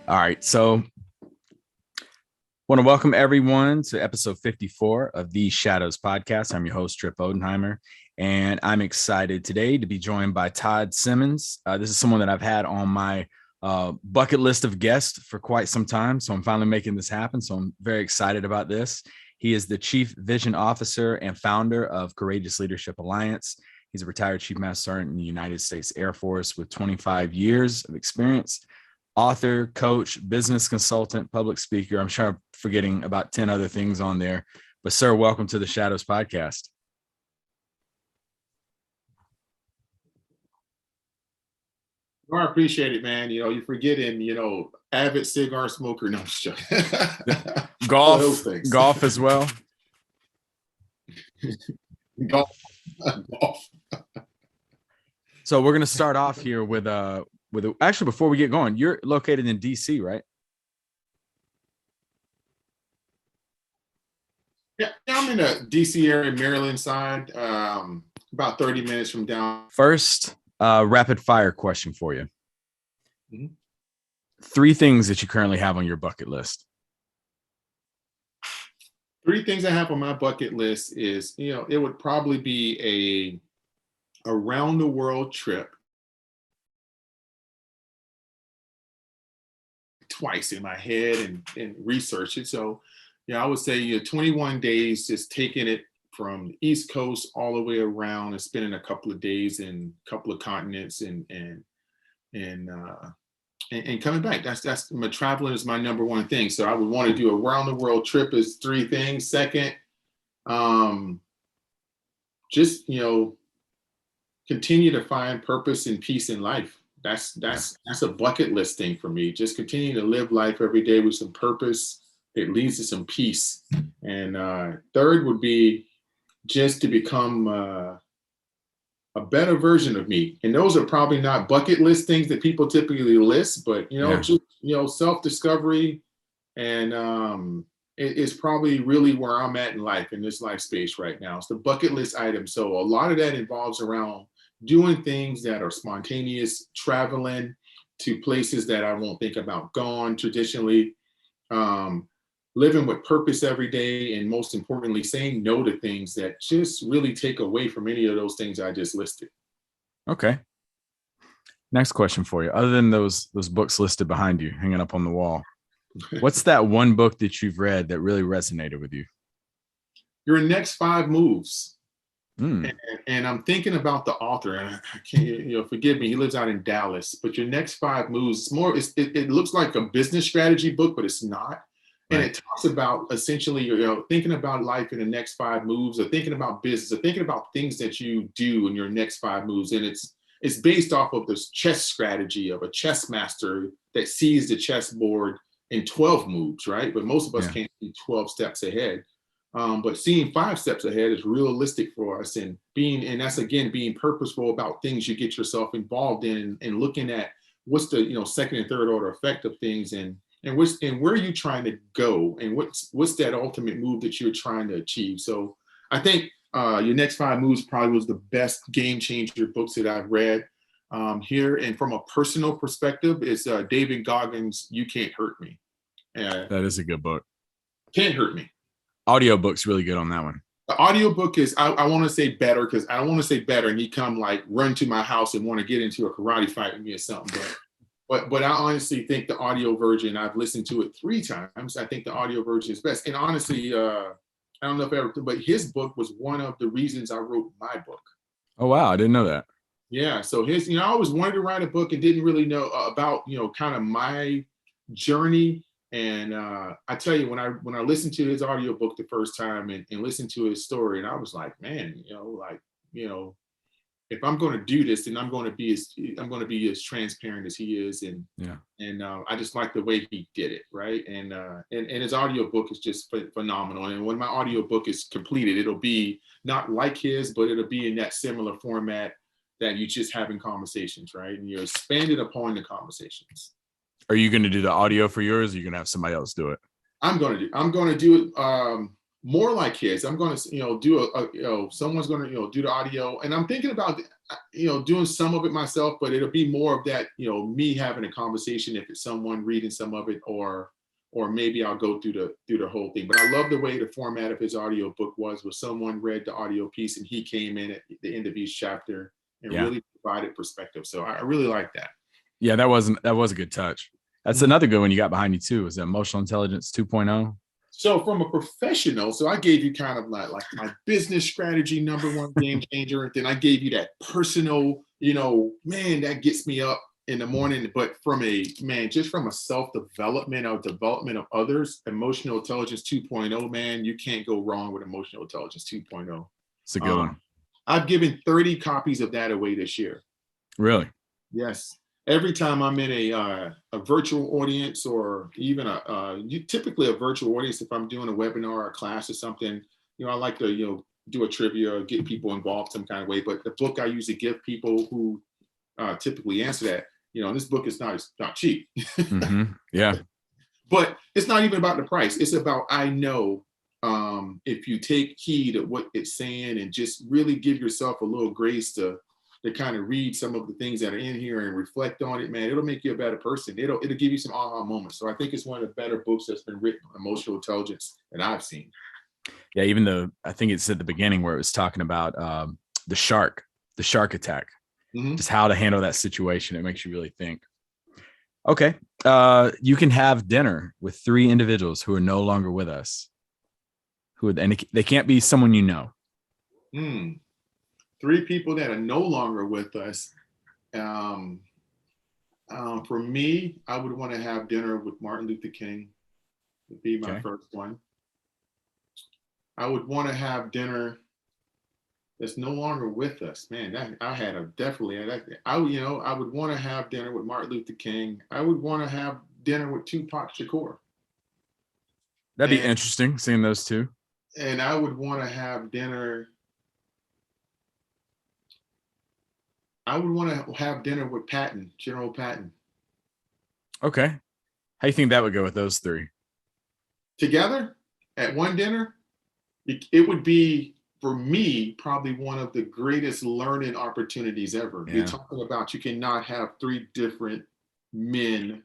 All right. So want to welcome everyone to episode 54 of the Shadows podcast. I'm your host, Trip Odenheimer, and I'm excited today to be joined by Todd Simmons. This is someone that I've had on my bucket list of guests for quite some time. So I'm finally making this happen. So I'm very excited about this. He is the Chief Vision Officer and founder of Courageous Leadership Alliance. He's a retired Chief Master Sergeant in the United States Air Force with 25 years of experience. Author, coach, business consultant, public speaker. I'm sure I'm forgetting about 10 other things on there. But sir, welcome to the Shadows podcast. Well, I appreciate it, man. You're forgetting, avid cigar smoker. No, I'm just joking. All those things. Golf as well. Golf. So we're going to start off here with actually, before we get going, you're located in DC, right? Yeah, I'm in the DC area, Maryland side, about 30 minutes from down. First, rapid fire question for you. Mm-hmm. 3 things that you currently have on your bucket list. 3 things I have on my bucket list is, it would probably be a around the world trip. Twice in my head and research it. So, I would say 21 days, just taking it from the East Coast all the way around and spending a couple of days in a couple of continents and coming back. That's my traveling is my number one thing. So I would want to do a round the world trip is 3 things. Second, just continue to find purpose and peace in life. That's a bucket list thing for me. Just continue to live life every day with some purpose that leads to some peace. And third would be just to become a better version of me. And those are probably not bucket list things that people typically list, but just self-discovery and it's probably really where I'm at in life, in this life space right now. It's the bucket list item. So a lot of that involves around doing things that are spontaneous, traveling to places that I won't think about going traditionally, living with purpose every day, and most importantly, saying no to things that just really take away from any of those things I just listed. Okay. Next question for you. Other than those books listed behind you, hanging up on the wall, what's that one book that you've read that really resonated with you? Your Next 5 Moves. And I'm thinking about the author, and I can't, forgive me, he lives out in Dallas, but Your Next 5 Moves, it looks like a business strategy book, but it's not. And It talks about essentially, thinking about life in the next 5 moves, or thinking about business, or thinking about things that you do in your next 5 moves. And it's based off of this chess strategy of a chess master that sees the chessboard in 12 moves, right? But most of us can't see 12 steps ahead. But seeing 5 steps ahead is realistic for us, and that's again being purposeful about things you get yourself involved in, and looking at what's the second and third order effect of things, and where are you trying to go, and what's that ultimate move that you're trying to achieve. So I think Your Next 5 Moves probably was the best game changer books that I've read here. And from a personal perspective, it's David Goggins' You Can't Hurt Me. That is a good book. Can't Hurt Me. Audiobook's really good on that one. The audiobook is, I want to say better, because I don't want to say better and he come like run to my house and want to get into a karate fight with me or something. But I honestly think the audio version, I've listened to it 3 times. I think the audio version is best. And honestly, I don't know if ever, but his book was one of the reasons I wrote my book. Oh, wow. I didn't know that. Yeah. So I always wanted to write a book and didn't really know about, kind of my journey. And I tell you, when I listened to his audiobook the first time and listened to his story, and I was like, man, if I'm going to do this, then I'm going to be as transparent as he is, and I just like the way he did it, right? And his audiobook is just phenomenal. And when my audiobook is completed, it'll be not like his, but it'll be in that similar format that you just having conversations, right? And you're expanded upon the conversations. Are you going to do the audio for yours, or are you going to have somebody else do it? I'm going to do it more like his. I'm going to, do someone's going to, do the audio. And I'm thinking about, doing some of it myself, but it'll be more of that, me having a conversation if it's someone reading some of it, or maybe I'll go through the whole thing. But I love the way the format of his audio book was someone read the audio piece and he came in at the end of each chapter and really provided perspective. So I really like that. Yeah, that was a good touch. That's another good one you got behind you too. Was emotional intelligence 2.0? So from a professional, so I gave you kind of like my business strategy, #1 game changer. And then I gave you that personal, man, that gets me up in the morning. But just from a self-development or development of others, emotional intelligence 2.0, man, you can't go wrong with emotional intelligence 2.0. It's a good one. I've given 30 copies of that away this year. Really? Yes. Every time I'm in a virtual audience, or even typically a virtual audience, if I'm doing a webinar or a class or something, I like to, do a trivia or get people involved some kind of way. But the book I usually give people who typically answer that, this book is not cheap. Mm-hmm. Yeah. But it's not even about the price. It's about, I know, if you take heed of what it's saying and just really give yourself a little grace to kind of read some of the things that are in here and reflect on it, man, it'll make you a better person. It'll give you some aha moments. So I think it's one of the better books that's been written on emotional intelligence that I've seen. Yeah, even though I think it's at the beginning where it was talking about the shark attack, just how to handle that situation. It makes you really think. Okay. You can have dinner with 3 individuals who are no longer with us. And they can't be someone you know. 3 people that are no longer with us. For me, I would want to have dinner with Martin Luther King. Would be my first one. I would want to have dinner that's no longer with us. Man, I would want to have dinner with Martin Luther King. I would want to have dinner with Tupac Shakur. That'd be interesting, seeing those two. And I would want to have dinner. I would want to have dinner with General Patton. Okay. How do you think that would go with those 3? Together at one dinner? It would be, for me, probably one of the greatest learning opportunities ever. Yeah. You're talking about, you cannot have 3 different men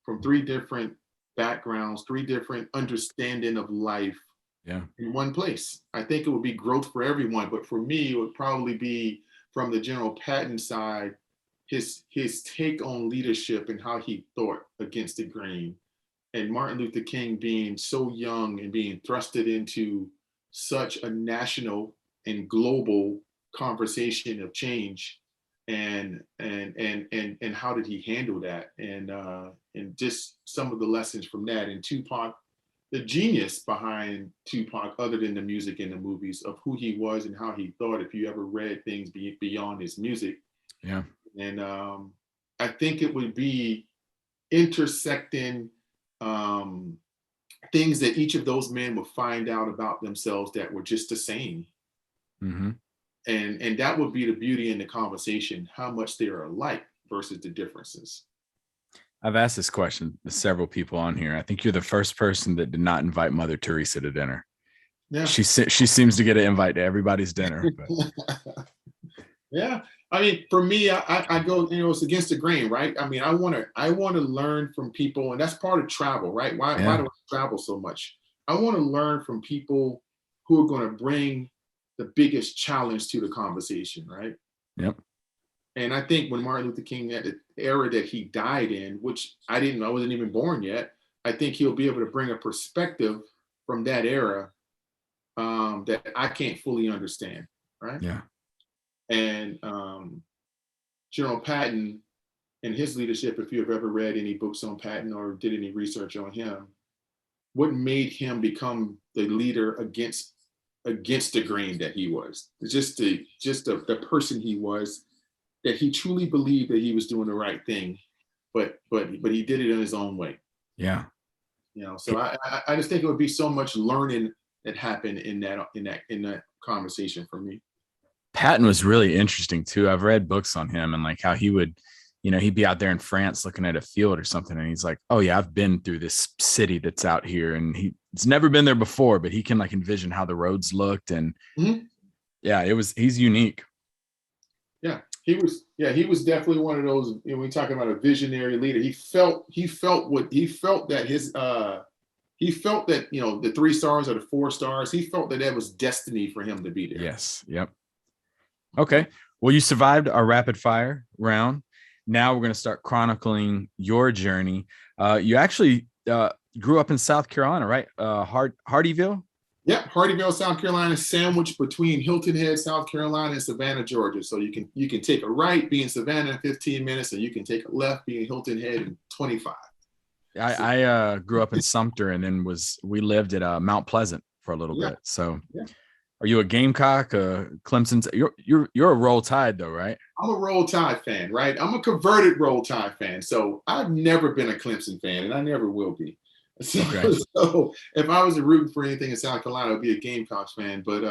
from 3 different backgrounds, 3 different understanding of life in one place. I think it would be growth for everyone, but for me, it would probably be from the General Patton side, his take on leadership and how he thought against the grain, and Martin Luther King being so young and being thrusted into such a national and global conversation of change, and how did he handle that, and just some of the lessons from that, and Tupac, the genius behind Tupac, other than the music and the movies, of who he was and how he thought, if you ever read things beyond his music. Yeah. And I think it would be intersecting things that each of those men would find out about themselves that were just the same. Mm-hmm. And that would be the beauty in the conversation, how much they are alike versus the differences. I've asked this question to several people on here. I think you're the first person that did not invite Mother Teresa to dinner. Yeah. She seems to get an invite to everybody's dinner. But. Yeah. I mean, for me, I go, it's against the grain, right? I mean, I want to learn from people, and that's part of travel, right? Why do I travel so much? I want to learn from people who are going to bring the biggest challenge to the conversation, right? Yep. And I think when Martin Luther King, at the era that he died in, which I wasn't even born yet, I think he'll be able to bring a perspective from that era that I can't fully understand, right? Yeah. And General Patton and his leadership, if you've ever read any books on Patton or did any research on him, what made him become the leader against the grain that he was, just the person he was, that he truly believed that he was doing the right thing, but he did it in his own way. Yeah. So I just think it would be so much learning that happened in that conversation for me. Patton was really interesting too. I've read books on him and like how he would, he'd be out there in France looking at a field or something. And he's like, oh yeah, I've been through this city that's out here. And he's never been there before, but he can like envision how the roads looked. And yeah, he's unique. Yeah. he was definitely one of those, when we talking about a visionary leader. He felt that the 3 stars or the 4 stars, he felt that was destiny for him to be there. Yes. Yep. Okay. Well, you survived our rapid fire round. Now we're going to start chronicling your journey. You actually grew up in South Carolina, right? Hardyville? Yep, Hardyville, South Carolina, sandwiched between Hilton Head, South Carolina, and Savannah, Georgia. So you can take a right, be in Savannah in 15 minutes, and you can take a left, be in Hilton Head in 25. I grew up in Sumter, and then we lived at Mount Pleasant for a little bit. So, are you a Gamecock, Clemson? You're a Roll Tide though, right? I'm a Roll Tide fan, right? I'm a converted Roll Tide fan. So I've never been a Clemson fan, and I never will be. So if I was rooting for anything in South Carolina, I'd be a Gamecocks fan. But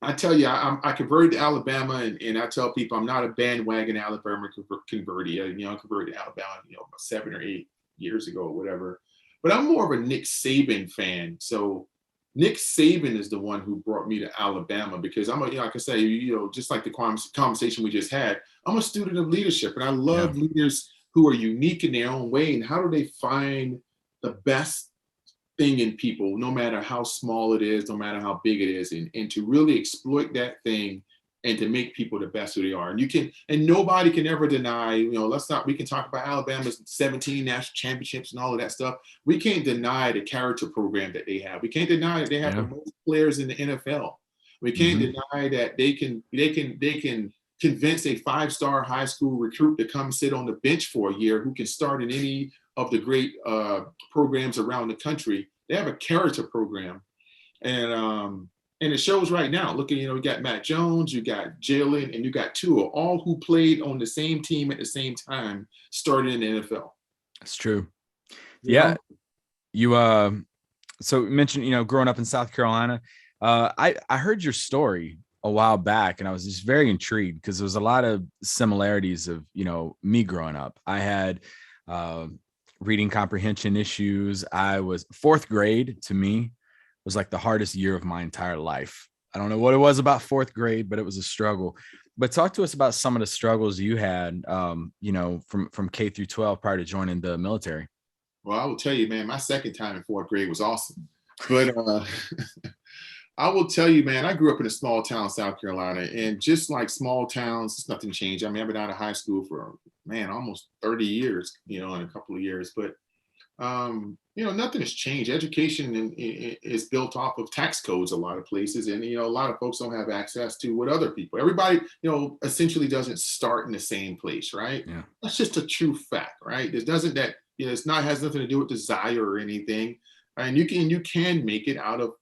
I tell you, I converted to Alabama, and I tell people I'm not a bandwagon Alabama convertee. I converted to Alabama, about 7 or 8 years ago or whatever. But I'm more of a Nick Saban fan. So Nick Saban is the one who brought me to Alabama, because I'm like I say, just like the conversation we just had, I'm a student of leadership, and I love leaders who are unique in their own way. And how do they find the best thing in people, no matter how small it is, no matter how big it is, and to really exploit that thing and to make people the best who they are. And nobody can ever deny, we can talk about Alabama's 17 national championships and all of that stuff. We can't deny the character program that they have. We can't deny that they have the most players in the NFL. We can't deny that they can convince a 5-star high school recruit to come sit on the bench for a year, who can start in any of the great programs around the country. They have a character program, and it shows right now. Look at, you got Matt Jones, you got Jalen, and you got Tua, all who played on the same team at the same time, started in the NFL. That's true. You so you mentioned, growing up in South Carolina. I heard your story a while back, and I was just very intrigued, because there was a lot of similarities of, me growing up. I had reading comprehension issues. I was 4th grade, to me, was like the hardest year of my entire life. I don't know what it was about 4th grade, but it was a struggle. But talk to us about some of the struggles you had, from K through 12 prior to joining the military. Well, I will tell you, man, my second time in 4th grade was awesome. But I will tell you, man, I grew up in a small town, South Carolina, and just like small towns, nothing changed. I mean, I've been out of high school for, almost 30 years, in a couple of years. But, nothing has changed. Education is built off of tax codes a lot of places. And, a lot of folks don't have access to what other people, everybody, essentially doesn't start in the same place, right? Yeah. That's just a true fact, right? It doesn't that, has nothing to do with desire or anything. And you can make it out of,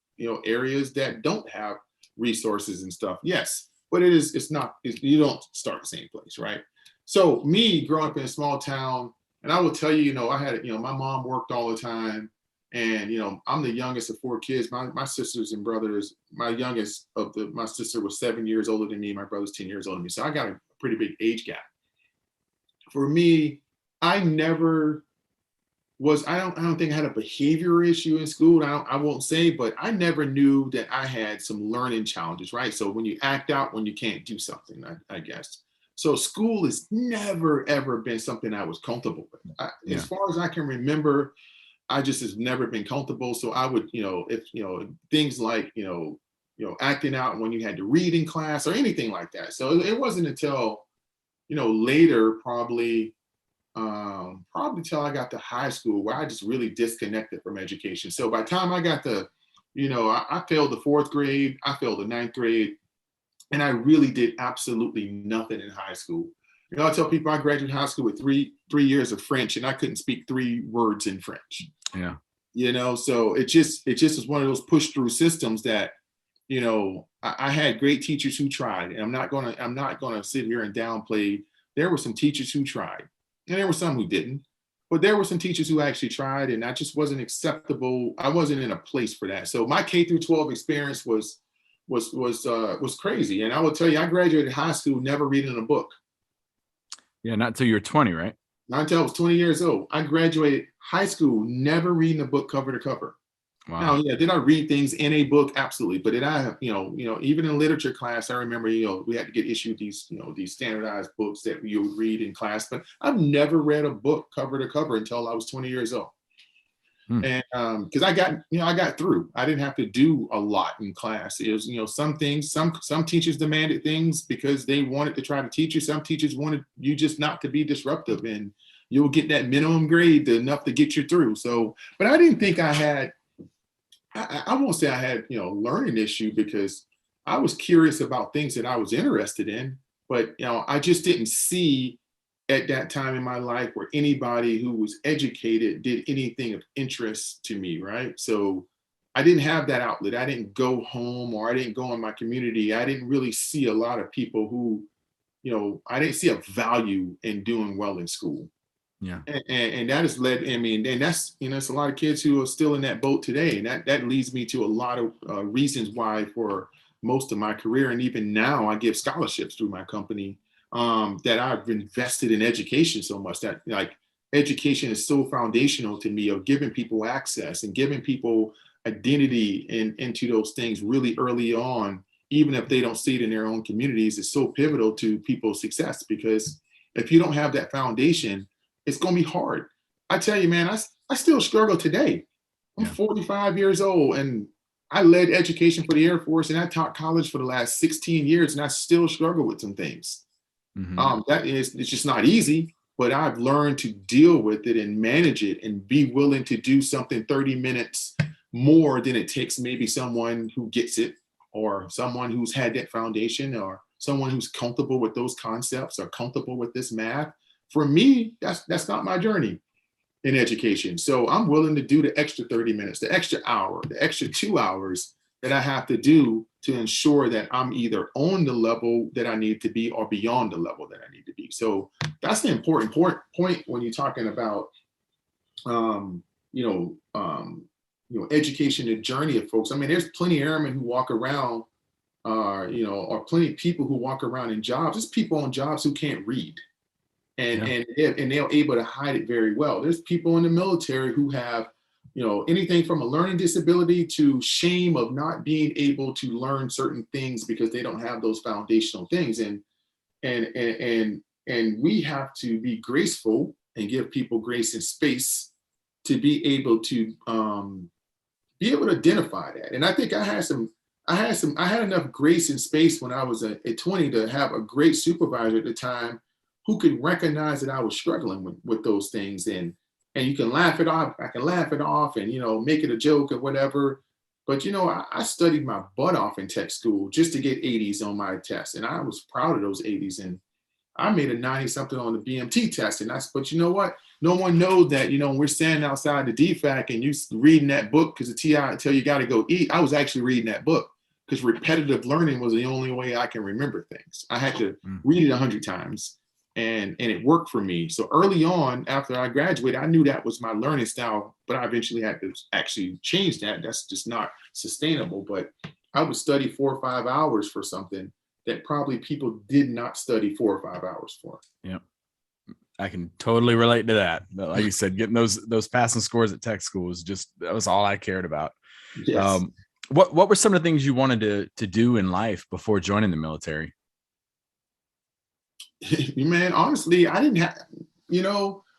areas that don't have resources and stuff. Yes, but you don't start the same place, right? So me growing up in a small town, and I will tell you, I had, my mom worked all the time, and, I'm the youngest of 4 kids. My sisters and brothers, my sister was 7 years older than me. My brother's 10 years older than me. So I got a pretty big age gap. For me, I never I don't think I had a behavior issue in school. I won't say, but I never knew that I had some learning challenges, right? So when you act out when you can't do something, I guess. So school has never, ever been something I was comfortable with. As far as I can remember, I just has never been comfortable. So I would, if, things like, acting out when you had to read in class or anything like that. So it wasn't until, later, probably till I got to high school, where I just really disconnected from education. So by the time I got to, I failed the 4th grade, I failed the 9th grade, and I really did absolutely nothing in high school. I tell people I graduated high school with three years of French, and I couldn't speak 3 words in French. Yeah. So it just is one of those push through systems that, I had great teachers who tried, and I'm not gonna sit here and downplay. There were some teachers who tried, and there were some who didn't, but there were some teachers who actually tried, and that just wasn't acceptable. I wasn't in a place for that. So my K through 12 experience was crazy. And I will tell you, I graduated high school never reading a book. Yeah, not until you were 20, right? Not until I was 20 years old. I graduated high school never reading a book cover to cover. Now, Wow. yeah, did I read things in a book? Absolutely. But did I, even in literature class, I remember, we had to get issued these standardized books that you would read in class. But I've never read a book cover to cover until I was 20 years old. Hmm. And because I got through. I didn't have to do a lot in class. It was, some things, some teachers demanded things because they wanted to try to teach you. Some teachers wanted you just not to be disruptive, and you'll get that minimum grade enough to get you through. So, but I didn't think I had. I won't say I had, learning issue, because I was curious about things that I was interested in, but I just didn't see at that time in my life where anybody who was educated did anything of interest to me, right? So I didn't have that outlet. I didn't go home, or I didn't go in my community. I didn't really see a lot of people who, I didn't see a value in doing well in school. Yeah. And that has led, I mean, and that's, it's a lot of kids who are still in that boat today. And that leads me to a lot of reasons why, for most of my career, and even now, I give scholarships through my company, that I've invested in education so much, that like education is so foundational to me, of giving people access and giving people identity into those things really early on, even if they don't see it in their own communities. Is so pivotal to people's success, because if you don't have that foundation, it's going to be hard. I tell you, man, I still struggle today. I'm Yeah. 45 years old, and I led education for the Air Force, and I taught college for the last 16 years, and I still struggle with some things. Hmm. It's just not easy, but I've learned to deal with it and manage it, and be willing to do something 30 minutes more than it takes maybe someone who gets it, or someone who's had that foundation, or someone who's comfortable with those concepts, or comfortable with this math. For me, that's not my journey in education. So I'm willing to do the extra 30 minutes, the extra hour, the extra 2 hours that I have to do to ensure that I'm either on the level that I need to be, or beyond the level that I need to be. So that's the important point when you're talking about, um, you know, um, education, the journey of folks. I mean, there's plenty of airmen who walk around, or plenty of people who walk around in jobs. There's people on jobs who can't read, and Yeah. they're able to hide it very well. There's people in the military who have, anything from a learning disability to shame of not being able to learn certain things because they don't have those foundational things. And we have to be graceful and give people grace and space to be able to identify that. And I think I had enough grace and space when I was at 20 to have a great supervisor at the time who could recognize that I was struggling with those things. And you can laugh it off. I can laugh it off, and, make it a joke or whatever. But, I studied my butt off in tech school just to get 80s on my test. And I was proud of those 80s. And I made a 90 something on the BMT test. But you know what? No one knows that, when we're standing outside the DFAC and you reading that book because the TI tell you got to go eat. I was actually reading that book because repetitive learning was the only way I can remember things. I had to Mm. read it 100 times, and it worked for me. So early on, after I graduated, I knew that was my learning style, but I eventually had to actually change that. That's just not sustainable. But I would study 4 or 5 hours for something that probably people did not study 4 or 5 hours for. Yeah. I can totally relate to that. But like you said, getting those passing scores at tech school was that was all I cared about. Yes. What were some of the things you wanted to do in life before joining the military? Man, honestly, I didn't have,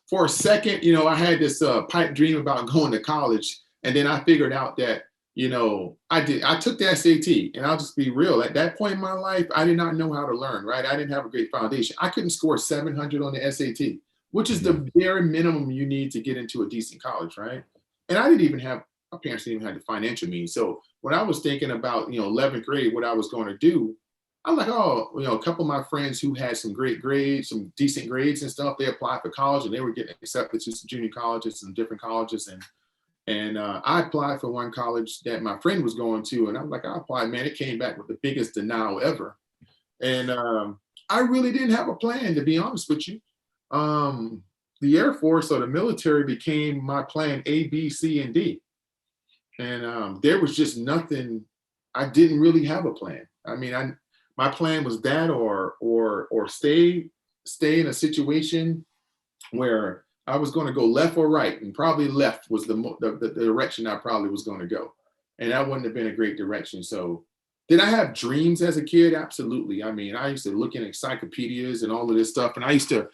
for a second, I had this pipe dream about going to college. And then I figured out that, I took the SAT, and I'll just be real. At that point in my life, I did not know how to learn, right? I didn't have a great foundation. I couldn't score 700 on the SAT, which is the bare minimum you need to get into a decent college, right? And I didn't even have, my parents didn't even have the financial means. So when I was thinking about, 11th grade, what I was going to do, I'm like, oh, a couple of my friends who had some great grades, some decent grades and stuff, they applied for college, and they were getting accepted to some junior colleges and different colleges. And I applied for one college that my friend was going to, and I'm like, I applied, man, it came back with the biggest denial ever. And I really didn't have a plan, to be honest with you. The Air Force or the military became my plan A, B, C, and D. And there was just nothing. I didn't really have a plan. I mean, my plan was that, or stay in a situation where I was going to go left or right, and probably left was the direction I probably was going to go. And that wouldn't have been a great direction. So did I have dreams as a kid? Absolutely. I mean, I used to look in encyclopedias and all of this stuff. And I used to,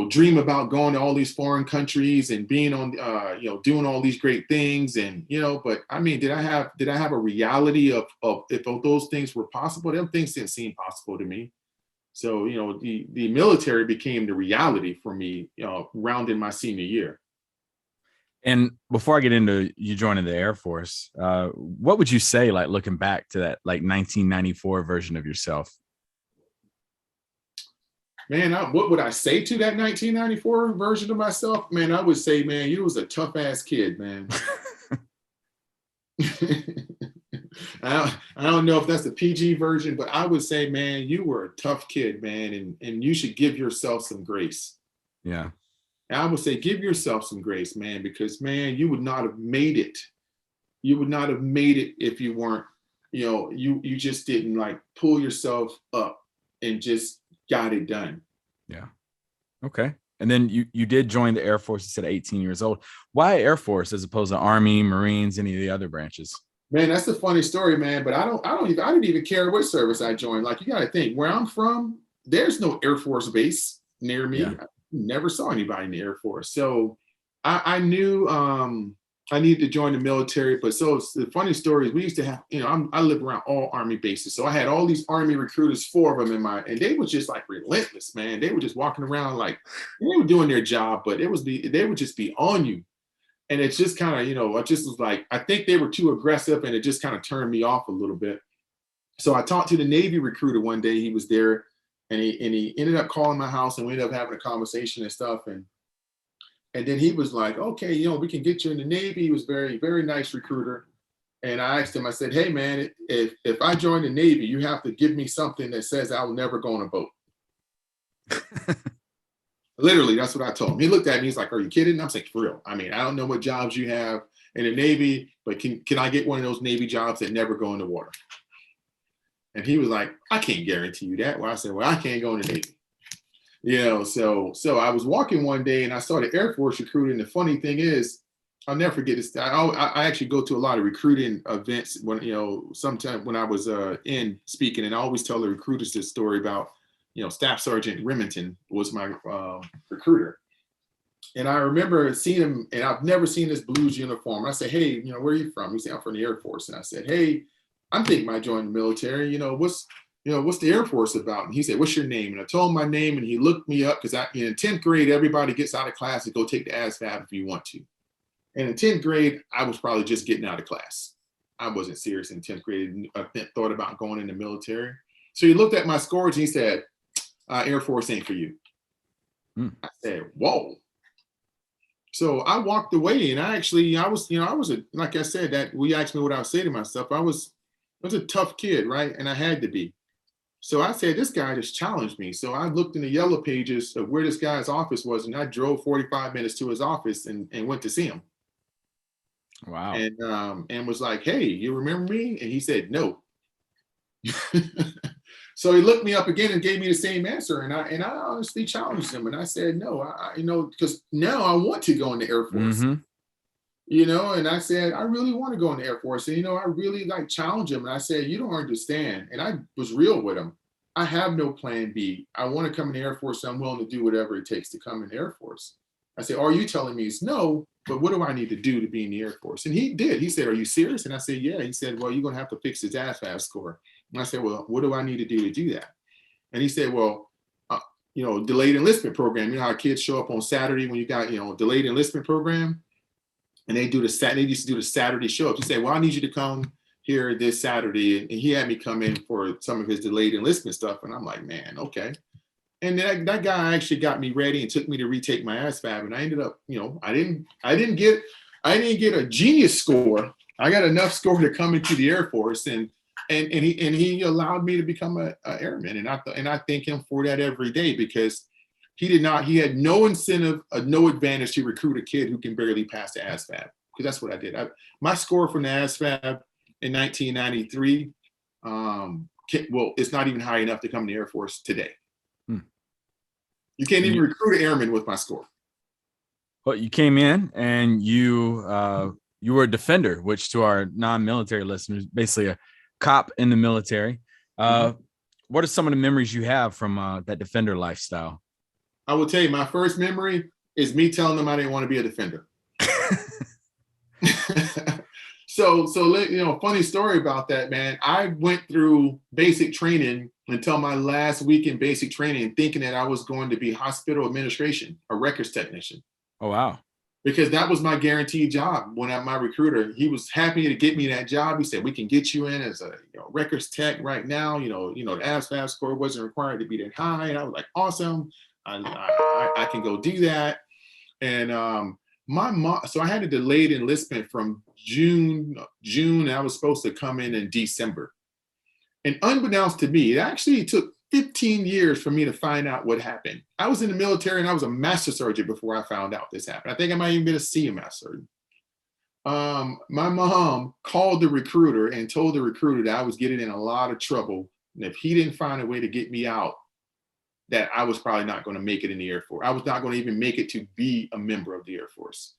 dream about going to all these foreign countries and being on, doing all these great things. And, but I mean, did I have a reality of if those things were possible? Them things didn't seem possible to me. So, the military became the reality for me, around in my senior year. And before I get into you joining the Air Force, what would you say, like looking back to that like 1994 version of yourself? Man, what would I say to that 1994 version of myself? Man, I would say, man, you was a tough ass kid, man. I don't know if that's the PG version, but I would say, man, you were a tough kid, man, and you should give yourself some grace. Yeah. And I would say, give yourself some grace, man, because, man, you would not have made it. You would not have made it if you weren't, you just didn't like pull yourself up and just got it done. Yeah. Okay. And then you did join the Air Force at 18 years old. Why Air Force as opposed to Army, Marines, any of the other branches? Man, that's a funny story, man. But I didn't even care what service I joined. Like, you got to think, where I'm from, there's no Air Force base near me. Yeah. I never saw anybody in the Air Force. So I knew I needed to join the military. But so the funny story is we used to have, I live around all Army bases. So I had all these Army recruiters, 4 of them and they were just like relentless, man. They were just walking around like they were doing their job, but they would just be on you. And it's just kind of, I just was like, I think they were too aggressive and it just kind of turned me off a little bit. So I talked to the Navy recruiter one day. He was there and he ended up calling my house and we ended up having a conversation and stuff. And then he was like, okay, we can get you in the Navy. He was very, very nice recruiter. And I asked him, I said, hey, man, if I join the Navy, you have to give me something that says I will never go on a boat. Literally, that's what I told him. He looked at me, he's like, are you kidding? I'm saying, for real. I mean, I don't know what jobs you have in the Navy, but can I get one of those Navy jobs that never go in the water? And he was like, I can't guarantee you that. Well, I said, well, I can't go in the Navy. So I was walking one day and I saw the Air Force recruiting. The funny thing is, I'll never forget this. I actually go to a lot of recruiting events when, sometime when I was in speaking, and I always tell the recruiters this story about, Staff Sergeant Remington was my recruiter. And I remember seeing him, and I've never seen this blues uniform. I said, hey, where are you from? He said, I'm from the Air Force. And I said, hey, I'm thinking about joining the military. What's the Air Force about? And he said, what's your name? And I told him my name, and he looked me up because in 10th grade, everybody gets out of class to go take the ASVAB if you want to. And in 10th grade, I was probably just getting out of class. I wasn't serious in 10th grade. I thought about going in the military. So he looked at my scores and he said, Air Force ain't for you. I said, whoa. So I walked away, and I was, like I said, that we asked me what I would say to myself. I was a tough kid, right? And I had to be. So I said, this guy just challenged me. So I looked in the yellow pages of where this guy's office was, and I drove 45 minutes to his office and went to see him. Wow. And was like, hey, you remember me? And he said, no. So he looked me up again and gave me the same answer. And I honestly challenged him. And I said, no, because now I want to go in the Air Force. Mm-hmm. And I said, I really want to go in the Air Force. And, I really challenged him. And I said, you don't understand. And I was real with him. I have no plan B. I want to come in the Air Force. So I'm willing to do whatever it takes to come in the Air Force. I said, are you telling me it's no, but what do I need to do to be in the Air Force? And he did. He said, are you serious? And I said, yeah. He said, well, you're going to have to fix his ASVAB score. And I said, well, what do I need to do to do that? And he said, well, delayed enlistment program. You know how kids show up on Saturday when you got, delayed enlistment program, and they used to do the Saturday show up. He said, well, I need you to come here this Saturday. And he had me come in for some of his delayed enlistment stuff. And I'm like, man, okay. And that guy actually got me ready and took me to retake my ASVAB. And I ended up, I didn't get a genius score. I got enough score to come into the Air Force, and he allowed me to become a airman. And I thank him for that every day, because he had no incentive, no advantage to recruit a kid who can barely pass the ASVAB, because that's what I did. My score from the ASVAB in 1993, it's not even high enough to come in the Air Force today. You can't even recruit an airman with my score. Well, you came in and you were a defender, which to our non-military listeners, basically a cop in the military. Mhm. What are some of the memories you have from that defender lifestyle? I will tell you, my first memory is me telling them I didn't want to be a defender. Funny story about that, man. I went through basic training until my last week in basic training, thinking that I was going to be hospital administration, a records technician, Oh, wow. because that was my guaranteed job. When my recruiter, he was happy to get me that job. He said, "We can get you in as a records tech right now. The ASVAB score wasn't required to be that high." And I was like, "Awesome, I can go do that." And my mom, so I had a delayed enlistment from June. And I was supposed to come in December. And unbeknownst to me, it actually took 15 years for me to find out what happened. I was in the military and I was a master sergeant before I found out this happened. I think I might even been a senior master sergeant. My mom called the recruiter and told the recruiter that I was getting in a lot of trouble. And if he didn't find a way to get me out, that I was probably not going to make it in the Air Force. I was not going to even make it to be a member of the Air Force.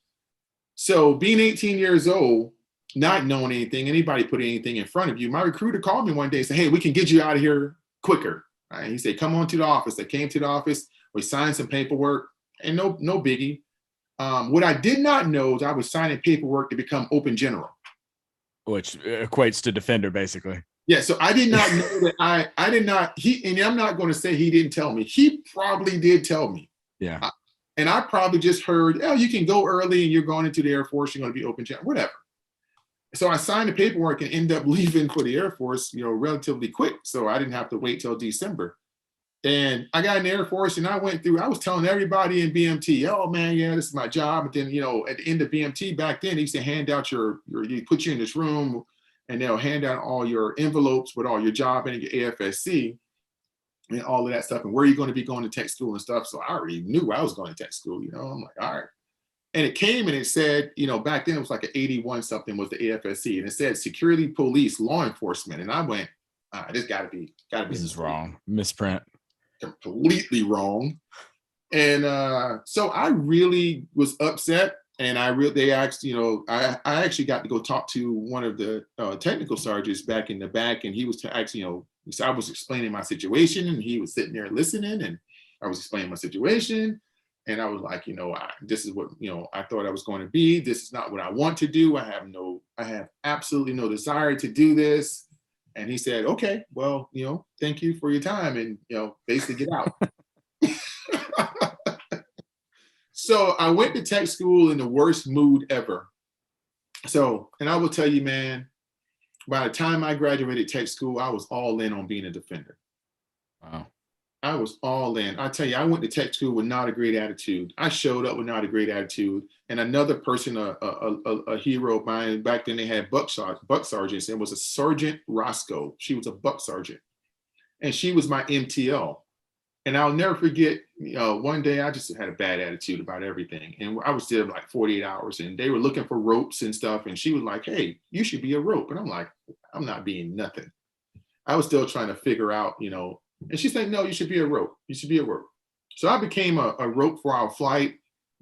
So being 18 years old, not knowing anything, anybody put anything in front of you, my recruiter called me one day and said, "Hey, we can get you out of here quicker." Right? He said, "Come on to the office." I came to the office. We signed some paperwork, and no biggie. What I did not know is I was signing paperwork to become open general, Which equates to defender, basically. Yeah, so I did not know that I did not, and I'm not going to say he didn't tell me. He probably did tell me. Yeah. And I probably just heard, "Oh, you can go early and you're going into the Air Force, you're going to be open general," whatever. So I signed the paperwork and ended up leaving for the Air Force, relatively quick. So I didn't have to wait till December. And I got in the Air Force and I was telling everybody in BMT, "Oh man, yeah, this is my job." But then, at the end of BMT back then, they used to hand out you put you in this room and they'll hand out all your envelopes with all your job and your AFSC and all of that stuff and where you're going to be going to tech school and stuff. So I already knew I was going to tech school, I'm like, all right. And it came and it said, back then it was like an 81 something was the AFSC, and it said security, police, law enforcement. And I went, this gotta be This is wrong. Misprint. Completely wrong. And so I really was upset. And they asked, I actually got to go talk to one of the technical sergeants back in the back, and he was actually, so I was explaining my situation, and he was sitting there listening, and I was explaining my situation, and I was like, this is what I thought I was going to be. This is not what I want to do. I have absolutely no desire to do this. And he said, "Okay, well, thank you for your time, and basically get out." So I went to tech school in the worst mood ever. So, and I will tell you, man, by the time I graduated tech school, I was all in on being a defender. Wow. I was all in. I tell you, I went to tech school with not a great attitude. I showed up with not a great attitude. And another person, a hero of mine, back then they had buck sergeants, and it was a Sergeant Roscoe. She was a buck sergeant. And she was my MTL. And I'll never forget, one day I just had a bad attitude about everything. And I was there like 48 hours and they were looking for ropes and stuff. And she was like, "Hey, you should be a rope." And I'm like, "I'm not being nothing." I was still trying to figure out, and she's like, "No, you should be a rope. You should be a rope." So I became a rope for our flight.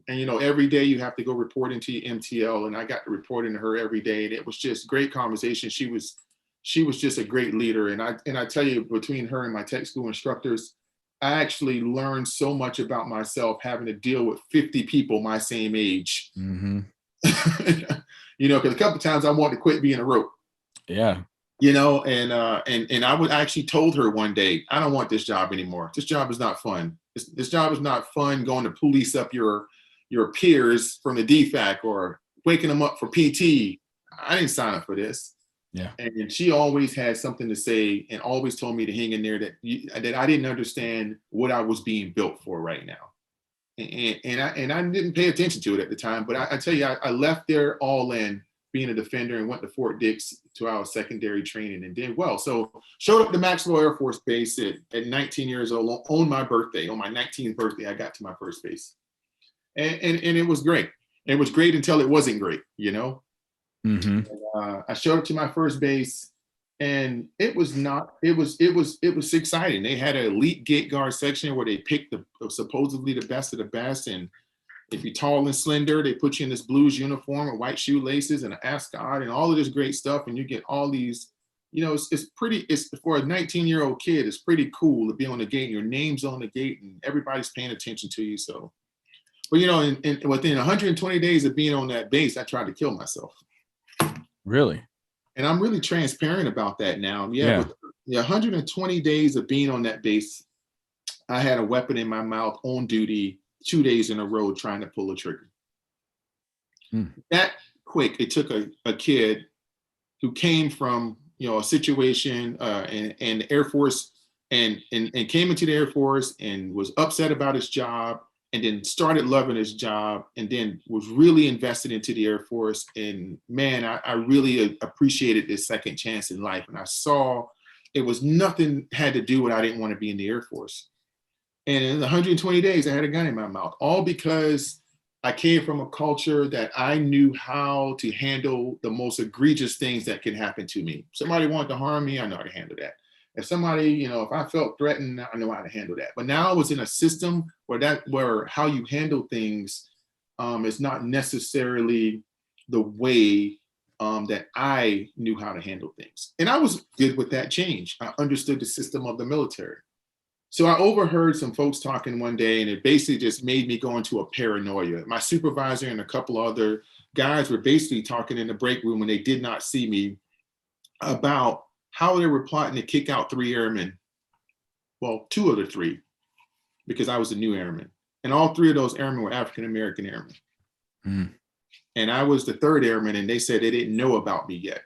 And, every day you have to go report into your MTL. And I got to report into her every day. And it was just great conversation. She was just a great leader. And I tell you, between her and my tech school instructors, I actually learned so much about myself having to deal with 50 people my same age. Mm-hmm. Because a couple of times I wanted to quit being a rope. Yeah. And I actually told her one day, "I don't want this job anymore. This job is not fun. This job is not fun going to police up your peers from the DFAC or waking them up for PT. I didn't sign up for this." Yeah. And she always had something to say and always told me to hang in there, that I didn't understand what I was being built for right now. And I didn't pay attention to it at the time. But I tell you, I left there all in, being a defender, and went to Fort Dix to our secondary training and did well. So showed up to Maxwell Air Force Base at 19 years old on my birthday. On my 19th birthday, I got to my first base. And it was great. It was great until it wasn't great, Mm-hmm. I showed up to my first base, and it was exciting. They had an elite gate guard section where they picked supposedly the best of the best, and If you're tall and slender, they put you in this blues uniform and white shoelaces and an ascot and all of this great stuff. And you get all these, it's for a 19-year-old kid, it's pretty cool to be on the gate and your name's on the gate and everybody's paying attention to you. So, but within 120 days of being on that base, I tried to kill myself. Really? And I'm really transparent about that now. Yeah. With 120 days of being on that base, I had a weapon in my mouth on duty 2 days in a row trying to pull a trigger. That quick, it took a kid who came from a situation and the Air Force and came into the Air Force and was upset about his job and then started loving his job and then was really invested into the Air Force. And man, I really appreciated this second chance in life. And I saw it was nothing had to do with I didn't want to be in the Air Force. And in 120 days, I had a gun in my mouth, all because I came from a culture that I knew how to handle the most egregious things that can happen to me. Somebody wanted to harm me, I know how to handle that. If somebody, if I felt threatened, I know how to handle that. But now I was in a system where how you handle things is not necessarily the way that I knew how to handle things. And I was good with that change. I understood the system of the military. So I overheard some folks talking one day, and it basically just made me go into a paranoia. My supervisor and a couple other guys were basically talking in the break room when they did not see me about how they were plotting to kick out 3 airmen. Well, 2 of the 3, because I was a new airman. And all 3 of those airmen were African-American airmen. And I was the 3rd airman, and they said they didn't know about me yet.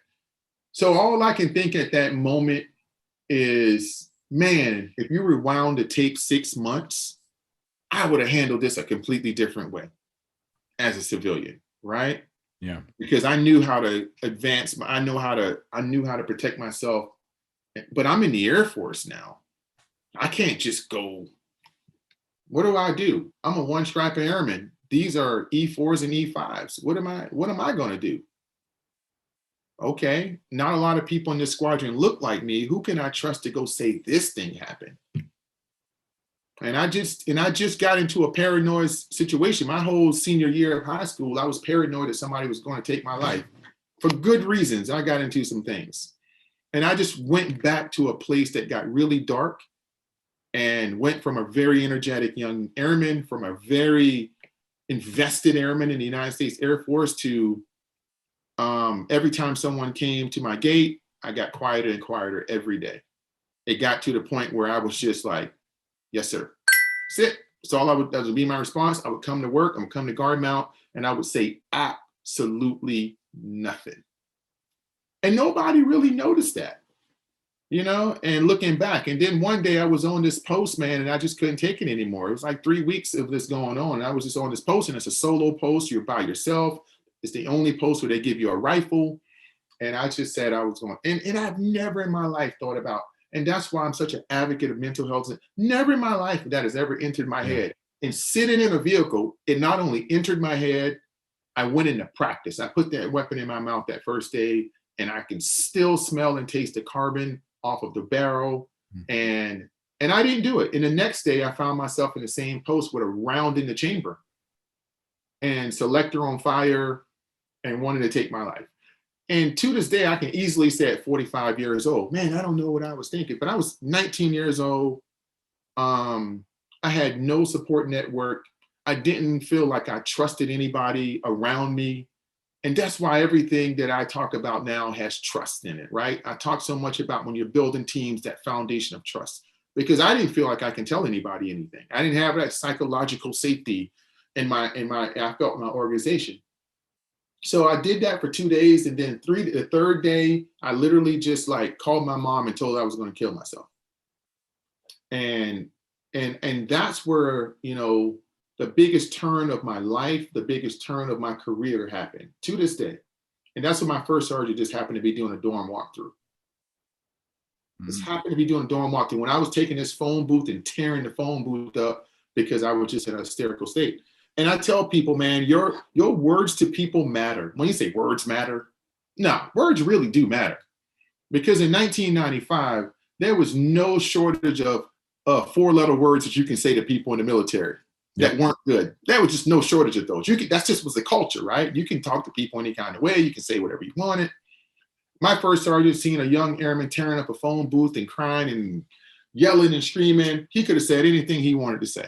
So all I can think at that moment is, man, if you rewound the tape 6 months, I would have handled this a completely different way as a civilian, right? Yeah. Because I knew how to advance, I knew how to protect myself. But I'm in the Air Force now. I can't just go, what do? I'm a 1-stripe airman. These are E4s and E5s. What am I going to do? Okay, not a lot of people in this squadron look like me. Who can I trust to go say this thing happened? And I just got into a paranoid situation. My whole senior year of high school, I was paranoid that somebody was going to take my life for good reasons. I got into some things. And I just went back to a place that got really dark and went from a very energetic young airman, from a very invested airman in the United States Air Force to every time someone came to my gate, I got quieter and quieter every day. It got to the point where I was just like, yes, sir, sit. So that would be my response. I would come to work, I would come to guard mount, and I would say absolutely nothing. And nobody really noticed that, and looking back. And then one day I was on this post, man, and I just couldn't take it anymore. It was like 3 weeks of this going on. And I was just on this post, and it's a solo post. You're by yourself. It's the only post where they give you a rifle. And I just said I was going, and I've never in my life thought about, and that's why I'm such an advocate of mental health. Never in my life that has ever entered my head. And sitting in a vehicle, it not only entered my head, I went into practice. I put that weapon in my mouth that first day, and I can still smell and taste the carbon off of the barrel. And I didn't do it. And the next day I found myself in the same post with a round in the chamber and selector on fire and wanted to take my life. And to this day, I can easily say at 45 years old, man, I don't know what I was thinking, but I was 19 years old. I had no support network. I didn't feel like I trusted anybody around me. And that's why everything that I talk about now has trust in it, right? I talk so much about when you're building teams, that foundation of trust, because I didn't feel like I can tell anybody anything. I didn't have that psychological safety I felt in my organization. So I did that for 2 days. And then the 3rd day, I literally just like called my mom and told her I was going to kill myself. And that's where, the biggest turn of my life, the biggest turn of my career happened to this day. And that's when my first surgery just happened to be doing a dorm walkthrough. Just happened to be doing a dorm walkthrough when I was taking this phone booth and tearing the phone booth up because I was just in a hysterical state. And I tell people, man, your words to people matter. When you say words matter, no, words really do matter. Because in 1995, there was no shortage of 4-letter words that you can say to people in the military. that weren't good. There was just no shortage of those. That's just was the culture, right? You can talk to people any kind of way. You can say whatever you wanted. My first sergeant seeing a young airman tearing up a phone booth and crying and yelling and screaming. He could have said anything he wanted to say.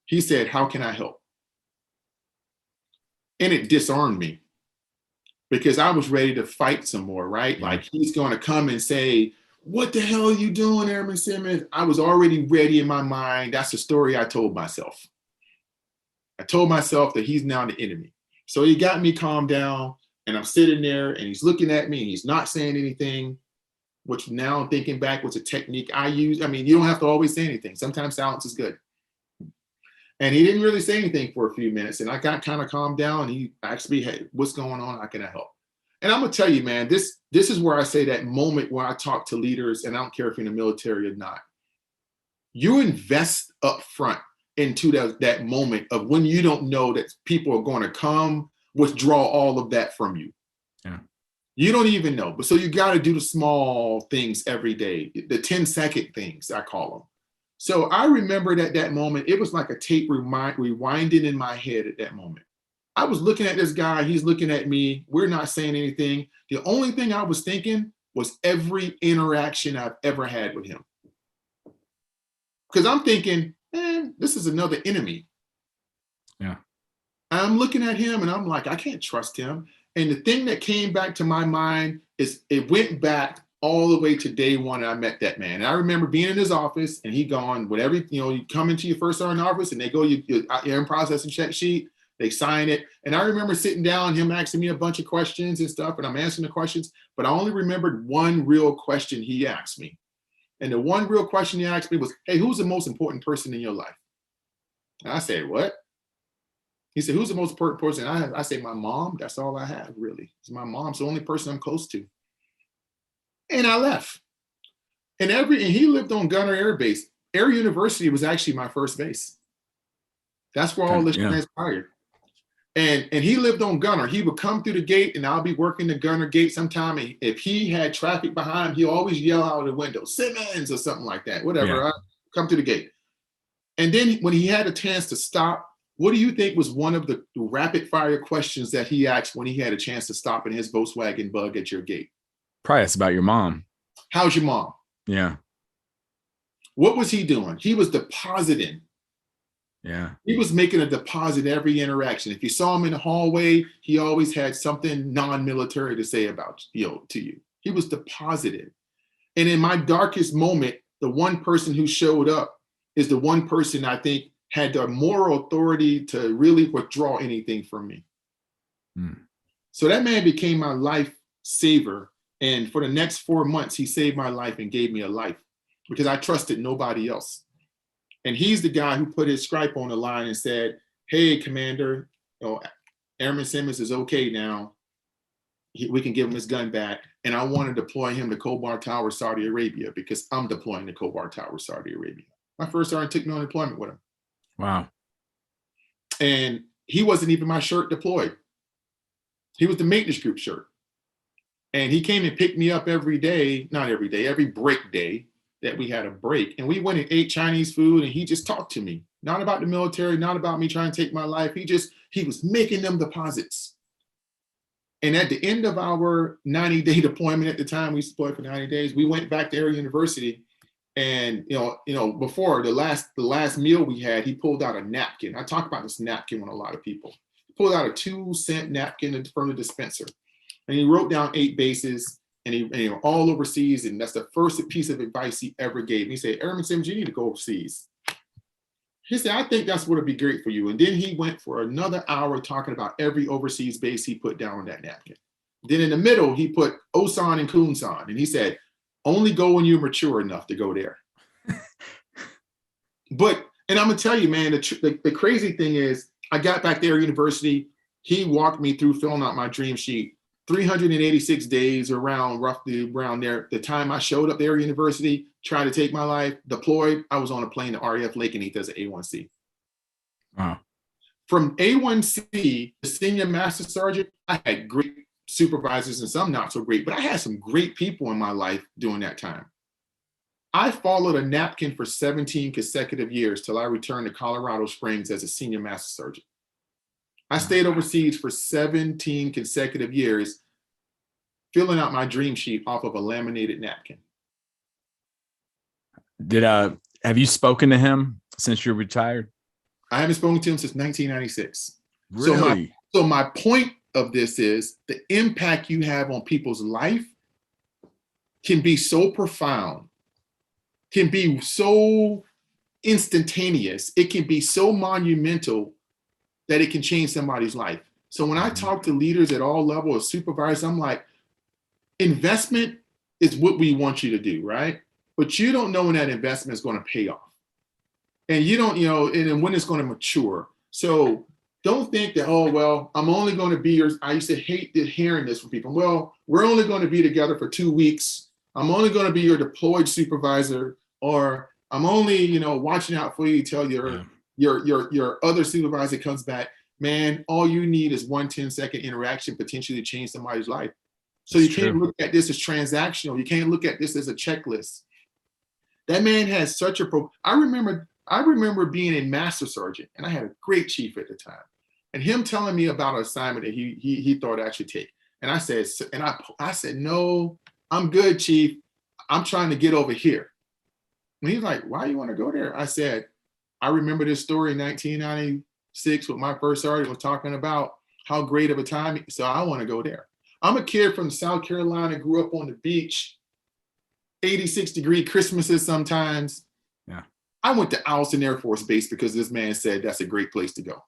He said, "How can I help?" And it disarmed me because I was ready to fight some more, right? Yeah. Like he's going to come and say, "What the hell are you doing, Airman Simmons?" I was already ready in my mind. That's the story I told myself. I told myself that he's now the enemy. So he got me calmed down, and I'm sitting there and he's looking at me and he's not saying anything, which now thinking back was a technique I used. I mean, you don't have to always say anything. Sometimes silence is good. And he didn't really say anything for a few minutes. And I got kind of calmed down. And he asked me, "Hey, what's going on? How can I help?" And I'm going to tell you, man, this is where I say that moment where I talk to leaders, and I don't care if you're in the military or not. You invest up front into that moment of when you don't know that people are going to come withdraw all of that from you. Yeah. You don't even know. But so you got to do the small things every day, the 10-second things, I call them. So I remember that moment, it was like a tape rewinding in my head at that moment. I was looking at this guy, he's looking at me, we're not saying anything. The only thing I was thinking was every interaction I've ever had with him. Because I'm thinking, man, this is another enemy. Yeah. I'm looking at him and I'm like, I can't trust him. And the thing that came back to my mind is it went back all the way to day one I met that man. And I remember being in his office and he gone, whatever, you come into your first sergeant office and they go, your in processing check sheet, they sign it. And I remember sitting down, him asking me a bunch of questions and stuff, and I'm answering the questions, but I only remembered one real question he asked me. And the one real question he asked me was, "Hey, who's the most important person in your life?" And I said, "What?" He said, "Who's the most important person?" I say, "My mom. That's all I have, really. It's my mom. It's the only person I'm close to." And I left. And he lived on Gunner Air Base. Air University was actually my first base. That's where all this transpired. And he lived on Gunner. He would come through the gate, and I'll be working the Gunner gate sometime. And if he had traffic behind him, he'll always yell out of the window, "Simmons," or something like that. Whatever. Yeah. I come to the gate. And then when he had a chance to stop, what do you think was one of the rapid fire questions that he asked when he had a chance to stop in his Volkswagen Bug at your gate? Probably it's about your mom. "How's your mom?" Yeah. What was he doing? He was depositing. Yeah. He was making a deposit every interaction. If you saw him in the hallway, he always had something non-military to say about to you. He was deposited. And in my darkest moment, the one person who showed up is the one person I think had the moral authority to really withdraw anything from me. So that man became my life saver. And for the next 4 months, he saved my life and gave me a life because I trusted nobody else. And he's the guy who put his stripe on the line and said, "Hey, Commander, Airman Simmons is okay now. We can give him his gun back. And I want to deploy him to Khobar Tower, Saudi Arabia, because I'm deploying to Khobar Tower, Saudi Arabia." My first sergeant took me on deployment with him. Wow. And he wasn't even my shirt deployed. He was the maintenance group shirt. And he came and picked me up every day, not every day, every break day that we had a break. And we went and ate Chinese food, and he just talked to me, not about the military, not about me trying to take my life. He was making them deposits. And at the end of our 90-day deployment, at the time we deployed for 90 days, we went back to Air University. And before the last meal we had, he pulled out a napkin. I talk about this napkin with a lot of people. He pulled out a 2-cent napkin from the dispenser, and he wrote down 8 bases. And he all overseas, and that's the first piece of advice he ever gave me. He said, "Airman Simmons, you need to go overseas." He said, "I think that's what would be great for you." And then he went for another hour talking about every overseas base he put down on that napkin. Then in the middle, he put Osan and Kunsan, and he said, "Only go when you're mature enough to go there." And I'm gonna tell you, man, the crazy thing is, I got back to Air University. He walked me through filling out my dream sheet. 386 days roughly around there. The time I showed up at Air University, tried to take my life, deployed, I was on a plane to RAF Lakenheath as an A1C. Wow. From A1C to senior master sergeant, I had great supervisors and some not so great, but I had some great people in my life during that time. I followed a napkin for 17 consecutive years till I returned to Colorado Springs as a senior master surgeon. I stayed overseas for 17 consecutive years, filling out my dream sheet off of a laminated napkin. Have you spoken to him since you're retired? I haven't spoken to him since 1996. Really? So my point of this is the impact you have on people's life can be so profound, can be so instantaneous, it can be so monumental that it can change somebody's life. So when I talk to leaders at all levels, supervisors, I'm like, investment is what we want you to do, right? But you don't know when that investment is going to pay off. And you don't, and when it's going to mature. So don't think that, oh, well, I'm only going to be yours. I used to hate hearing this from people. Well, we're only going to be together for 2 weeks. I'm only going to be your deployed supervisor, or I'm only, watching out for you till your other supervisor comes back. Man, all you need is 1 10-second interaction potentially to change somebody's life. So you can't look at this as transactional. You can't look at this as a checklist. That man has such I remember being a master sergeant, and I had a great chief at the time, and him telling me about an assignment that he thought I should take. And I said, no, I'm good, chief. I'm trying to get over here. And he's like, why do you want to go there? I said, I remember this story in 1996 with my first sergeant was talking about how great of a time. So I want to go there. I'm a kid from South Carolina, grew up on the beach, 86-degree Christmases sometimes. Yeah. I went to Allison Air Force Base because this man said that's a great place to go.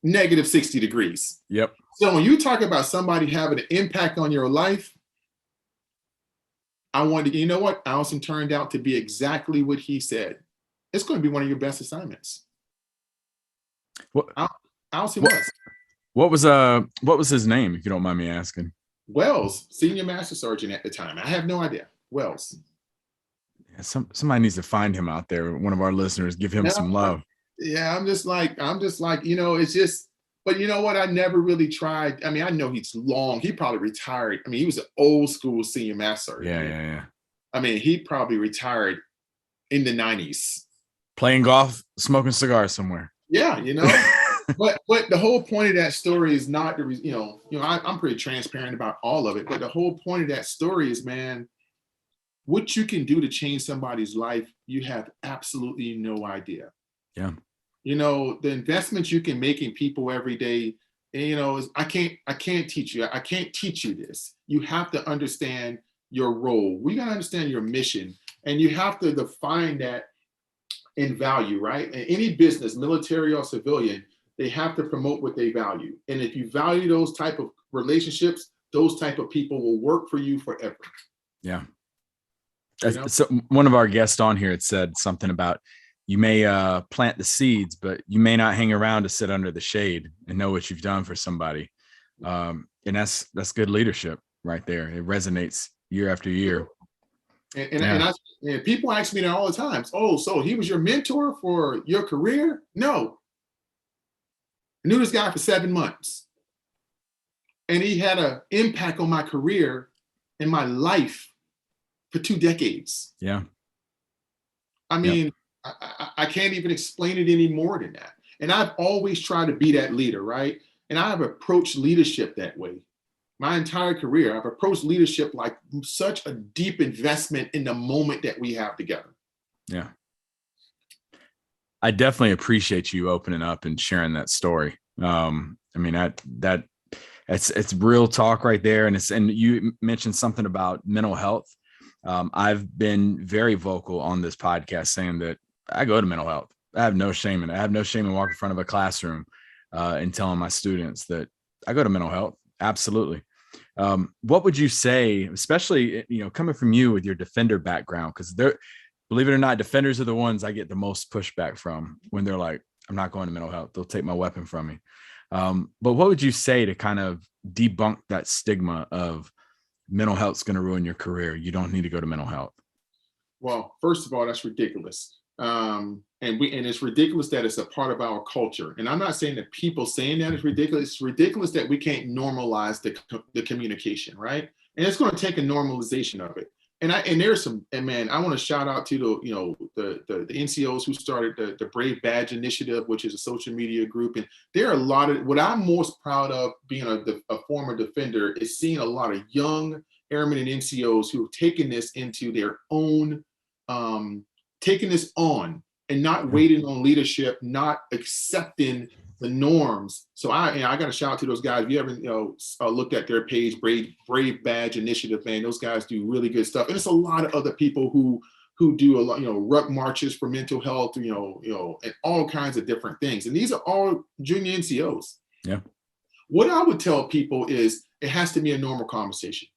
Negative 60 degrees. Yep. So when you talk about somebody having an impact on your life, I wanted to, you know what? Allison turned out to be exactly what he said. It's going to be one of your best assignments. Allison was. What was his name, if you don't mind me asking? Wells, senior master sergeant at the time. I have no idea. Wells. Yeah, somebody needs to find him out there. One of our listeners, give him some love. Yeah, I'm just like, it's just, but you know what? I never really tried. I mean, I know he's long. He probably retired. I mean, he was an old school senior master sergeant. Yeah. I mean, he probably retired in the 90s. Playing golf, smoking cigars somewhere. Yeah, But the whole point of that story is not to, I'm pretty transparent about all of it. But the whole point of that story is, man, what you can do to change somebody's life, you have absolutely no idea. Yeah. The investments you can make in people every day, and, I can't teach you. I can't teach you this. You have to understand your role. We got to understand your mission, and you have to define that in value, right? In any business, military or civilian, they have to promote what they value. And if you value those type of relationships, those type of people will work for you forever. Yeah. So one of our guests on here had said something about you may plant the seeds, but you may not hang around to sit under the shade and know what you've done for somebody. And that's good leadership right there. It resonates year after year. And people ask me that all the time. Oh, so he was your mentor for your career? No. I knew this guy for 7 months. And he had an impact on my career and my life for 2 decades. Yeah. I mean, I can't even explain it any more than that. And I've always tried to be that leader, right? And I've approached leadership that way. My entire career, I've approached leadership like such a deep investment in the moment that we have together. Yeah. I definitely appreciate you opening up and sharing that story. I mean, it's real talk right there. And you mentioned something about mental health. I've been very vocal on this podcast saying that I go to mental health. I have no shame in it. I have no shame in walking in front of a classroom and telling my students that I go to mental health. Absolutely. What would you say, especially, coming from you with your defender background, because believe it or not, defenders are the ones I get the most pushback from when they're like, I'm not going to mental health. They'll take my weapon from me. But what would you say to kind of debunk that stigma of mental health's going to ruin your career? You don't need to go to mental health. Well, first of all, that's ridiculous. And it's ridiculous that it's a part of our culture. And I'm not saying that people saying that is ridiculous. It's ridiculous that we can't normalize the communication, right? And it's going to take a normalization of it. And there's some, and man, I want to shout out to the NCOs who started the Brave Badge Initiative, which is a social media group. And there are a lot of, what I'm most proud of being a former defender is seeing a lot of young airmen and NCOs who have taken this into their own, taking this on and not waiting on leadership, not accepting the norms. So I got to shout out to those guys. If you ever looked at their page, Brave Badge Initiative, man, those guys do really good stuff. And there's a lot of other people who do a lot, ruck marches for mental health, and all kinds of different things. And these are all junior NCOs. Yeah. What I would tell people is it has to be a normal conversation.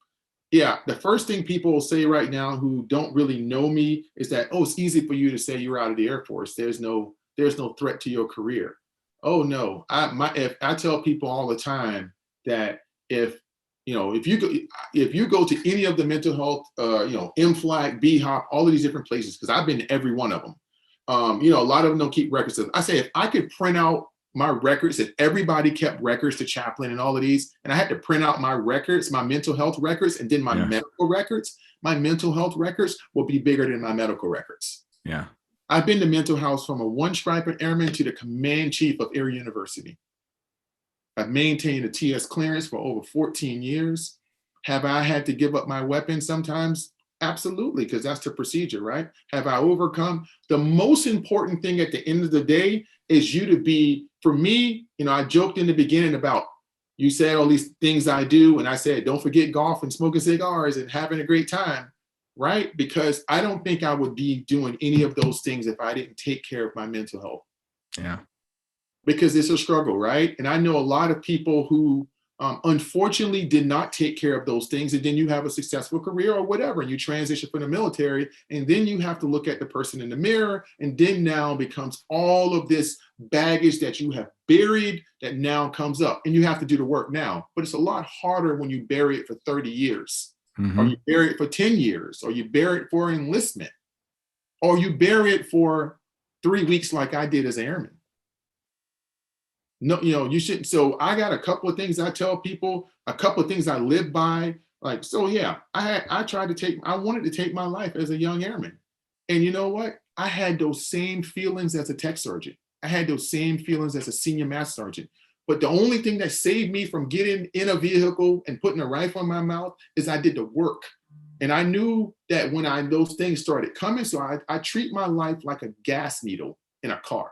Yeah, the first thing people will say right now who don't really know me is that, oh, it's easy for you to say you're out of the Air Force. There's no threat to your career. Oh no, I tell people all the time that if you go to any of the mental health, MFLAG, BHOP, all of these different places, because I've been to every one of them. A lot of them don't keep records of. I say if I could print out my records, if everybody kept records to chaplain and all of these, and I had to print out my records, my mental health records, and then my medical records, my mental health records will be bigger than my medical records. Yeah. I've been to mental health from a one-striper airman to the command chief of Air University. I've maintained a TS clearance for over 14 years. Have I had to give up my weapon sometimes? Absolutely, because that's the procedure, right? Have I overcome? The most important thing at the end of the day is you to be, for me, I joked in the beginning about, you said all these things I do, and I said, don't forget golf and smoking cigars and having a great time. Right? Because I don't think I would be doing any of those things if I didn't take care of my mental health. Yeah. Because it's a struggle, right? And I know a lot of people who unfortunately did not take care of those things. And then you have a successful career or whatever, and you transition from the military. And then you have to look at the person in the mirror. And then now becomes all of this baggage that you have buried that now comes up. And you have to do the work now. But it's a lot harder when you bury it for 30 years. Mm-hmm. Or you bury it for 10 years, or you bury it for enlistment, or you bury it for 3 weeks like I did as an airman. No, you shouldn't. So I got a couple of things I tell people, a couple of things I live by. Like, so yeah, I wanted to take my life as a young airman. And you know what? I had those same feelings as a tech sergeant. I had those same feelings as a senior master sergeant. But the only thing that saved me from getting in a vehicle and putting a rifle in my mouth is I did the work. And I knew that when those things started coming, so I treat my life like a gas needle in a car.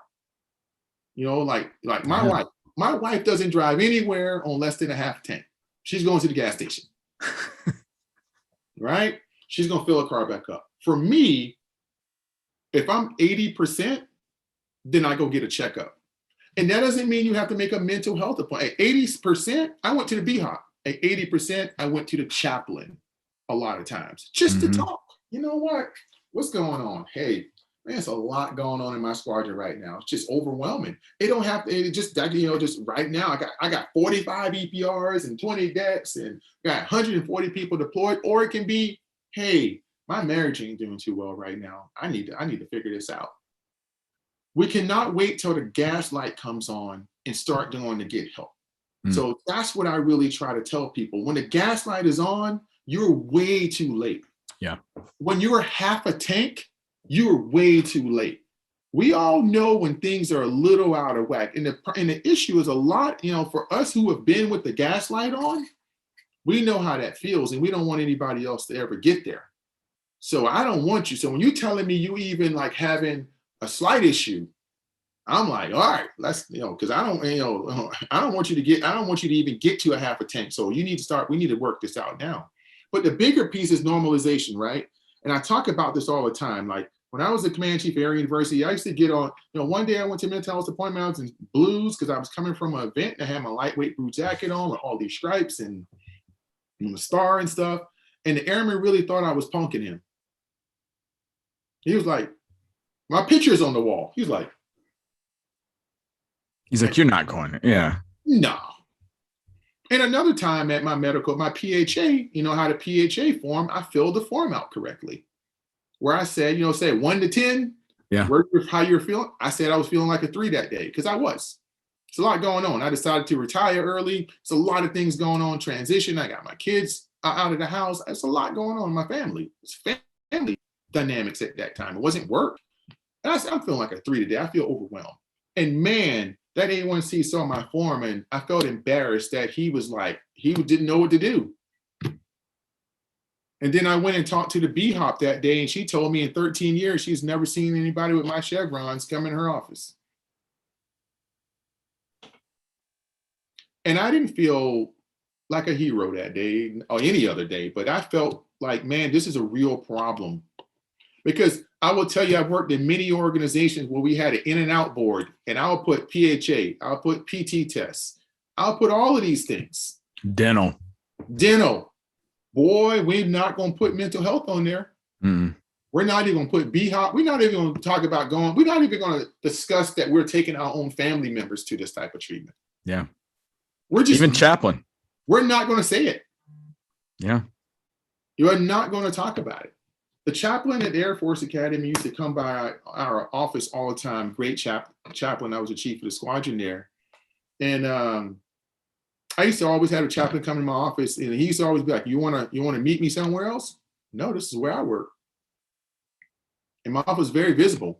Like my wife doesn't drive anywhere on less than a half tank. She's going to the gas station, right? She's going to fill her car back up. For me, if I'm 80%, then I go get a checkup. And that doesn't mean you have to make a mental health appointment. At 80%, I went to the BHOP. At 80%, I went to the chaplain a lot of times just to talk. You know what? What's going on? Hey, man, it's a lot going on in my squadron right now. It's just overwhelming. It don't have to, just right now, I got 45 EPRs and 20 decks and got 140 people deployed. Or it can be, hey, my marriage ain't doing too well right now. I need to figure this out. We cannot wait till the gas light comes on and start going to get help. So that's what I really try to tell people. When the gas light is on, you're way too late. Yeah. When you're half a tank, you're way too late. We all know when things are a little out of whack. And the issue is a lot, for us who have been with the gas light on, we know how that feels, and we don't want anybody else to ever get there. So I don't want you. So when you're telling me you even like having a slight issue, I'm like, all right, let's, because I don't want you to even get to a half a tank. So we need to work this out now. But the bigger piece is normalization, right? And I talk about this all the time. Like when I was the command chief at Air University, I used to get on, one day I went to mental health appointment, I was in blues because I was coming from an event and I had my lightweight blue jacket on with all these stripes and the star and stuff. And the airman really thought I was punking him. He was like, my picture's on the wall. He's like, you're not going. Yeah. No. And another time at my PHA, how the PHA form, I filled the form out correctly. Where I said, say 1 to 10, yeah, how you're feeling. I said I was feeling like a 3 that day because I was. It's a lot going on. I decided to retire early. It's a lot of things going on, transition. I got my kids out of the house. There's a lot going on in my family. It's family dynamics at that time. It wasn't work. And I'm feeling like a 3 today. I feel overwhelmed. And man, that A1C saw my form, and I felt embarrassed that he didn't know what to do. And then I went and talked to the B-Hop that day, and she told me in 13 years, she's never seen anybody with my chevrons come in her office. And I didn't feel like a hero that day or any other day, but I felt like, man, this is a real problem. Because I will tell you, I've worked in many organizations where we had an in and out board, and I'll put PHA, I'll put PT tests, I'll put all of these things. Dental. Boy, we're not going to put mental health on there. Mm-mm. We're not even going to put B-Hop. We're not even going to talk about we're not even going to discuss that we're taking our own family members to this type of treatment. Yeah. Even chaplain. We're not going to say it. Yeah. You are not going to talk about it. The chaplain at the Air Force Academy used to come by our office all the time. Great chaplain. I was the chief of the squadron there. And I used to always have a chaplain come in my office, and he used to always be like, you want to meet me somewhere else? No, this is where I work. And my office was very visible.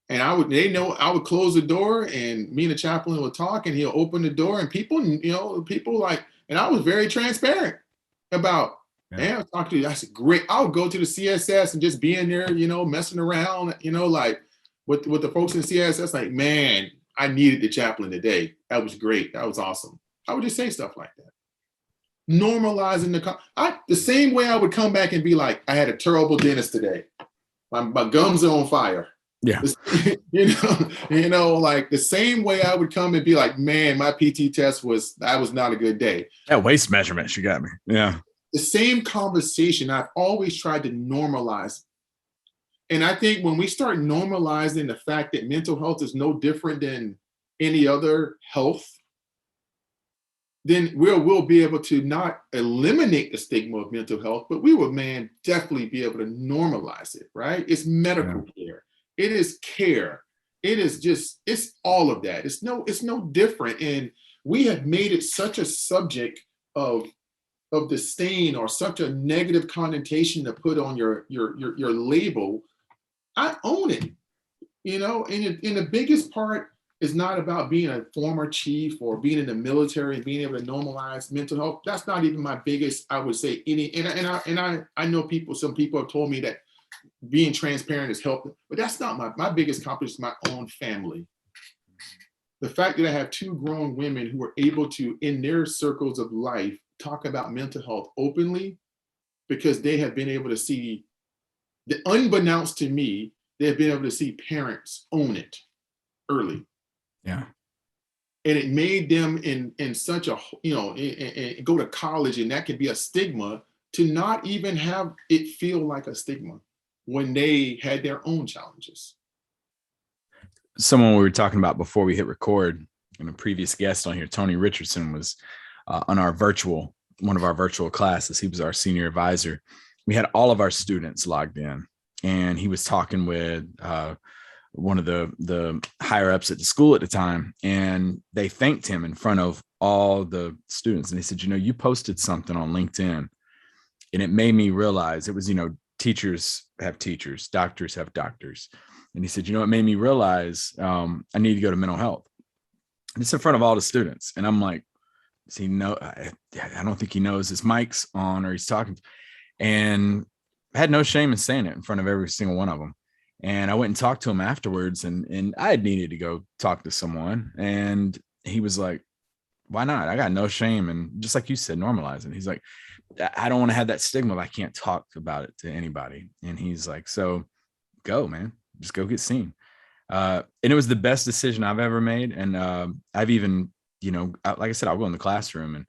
And I would close the door, and me and the chaplain would talk, and he'll open the door, and people like, and I was very transparent about, man, I was talking to you. That's great. I would go to the CSS and just be in there, messing around, like with the folks in the CSS, like, man, I needed the chaplain today. That was great. That was awesome. I would just say stuff like that. Normalizing the same way I would come back and be like, I had a terrible dentist today. My gums are on fire. Yeah. Like the same way I would come and be like, man, my PT test was not a good day. That waist measurement, she got me. Yeah. The same conversation, I've always tried to normalize. And I think when we start normalizing the fact that mental health is no different than any other health, then we'll be able to not eliminate the stigma of mental health, but we will, man, definitely be able to normalize it, right? It's medical care. It is care. It is it's all of that. It's no different. And we have made it such a subject of disdain or such a negative connotation to put on your label. I own it, and the biggest part is not about being a former chief or being in the military and being able to normalize mental health. That's not even my biggest, I would say, I know some people have told me that being transparent is helping, but that's not my biggest accomplishment, my own family. The fact that I have 2 grown women who are able to, in their circles of life, talk about mental health openly, because they have been able to see, unbeknownst to me, they have been able to see parents own it early. Yeah. And it made them in such a, and go to college, and that could be a stigma, to not even have it feel like a stigma when they had their own challenges. Someone we were talking about before we hit record, and a previous guest on here, Tony Richardson, was on one of our virtual classes. He was our senior advisor. We had all of our students logged in, and he was talking with one of the higher ups at the school at the time, and they thanked him in front of all the students. And they said, you posted something on LinkedIn, and it made me realize, it was, teachers have teachers, doctors have doctors. And he said, it made me realize I need to go to mental health. And it's in front of all the students. And I'm like, does he know? I don't think he knows his mic's on or he's talking. And I had no shame in saying it in front of every single one of them. And I went and talked to him afterwards, and I had needed to go talk to someone. And he was like, why not? I got no shame. And just like you said, normalizing. He's like, I don't want to have that stigma. I can't talk about it to anybody. And he's like, so go, man, just go get seen. And it was the best decision I've ever made. And I've even, like I said, I'll go in the classroom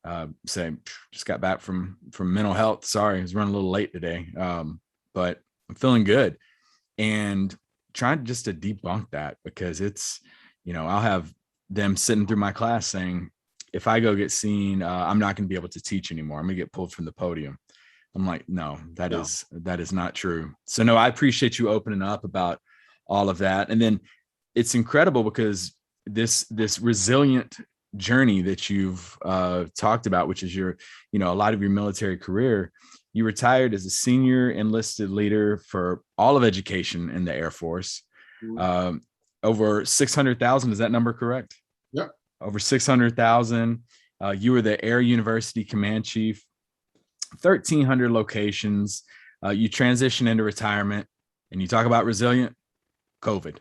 and say, just got back from mental health. Sorry, I was running a little late today. But I'm feeling good. And trying just to debunk that, because it's, I'll have them sitting through my class saying, if I go get seen, I'm not going to be able to teach anymore. I'm going to get pulled from the podium. I'm like, no, that is not true. So no, I appreciate you opening up about all of that. And then it's incredible because this resilient journey that you've talked about, which is your, a lot of your military career. You retired as a senior enlisted leader for all of education in the Air Force. Um, Over 600,000. Is that number correct? Yep. Over 600,000. You were the Air University Command Chief, 1,300 locations. You transition into retirement, and you talk about resilient. COVID.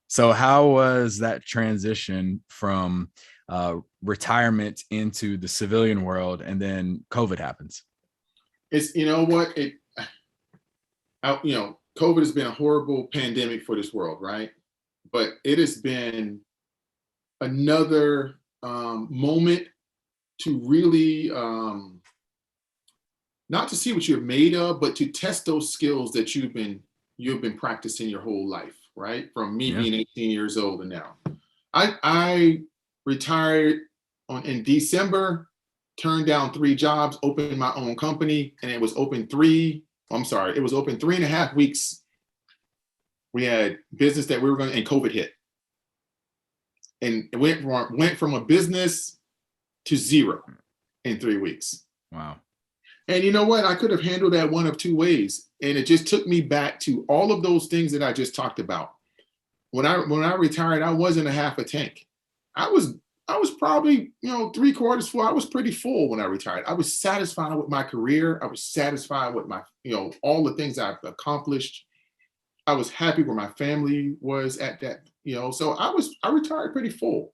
So how was that transition from retirement into the civilian world, and then COVID happens? It's, you know what, COVID has been a horrible pandemic for this world, right? But it has been another moment to really not to see what you're made of, but to test those skills that you've been practicing your whole life, right? From me being 18 years old and now. I retired in December, turned down 3 jobs, opened my own company, and it was open 3.5 weeks. We had business that we were and COVID hit. And it went from a business to zero in 3 weeks. Wow. And you know what? I could have handled that one of 2 ways. And it just took me back to all of those things that I just talked about. When I retired, I wasn't a half a tank. I was probably, 3/4 full. I was pretty full when I retired. I was satisfied with my career. I was satisfied with my, all the things I've accomplished. I was happy where my family was at that, so I retired pretty full.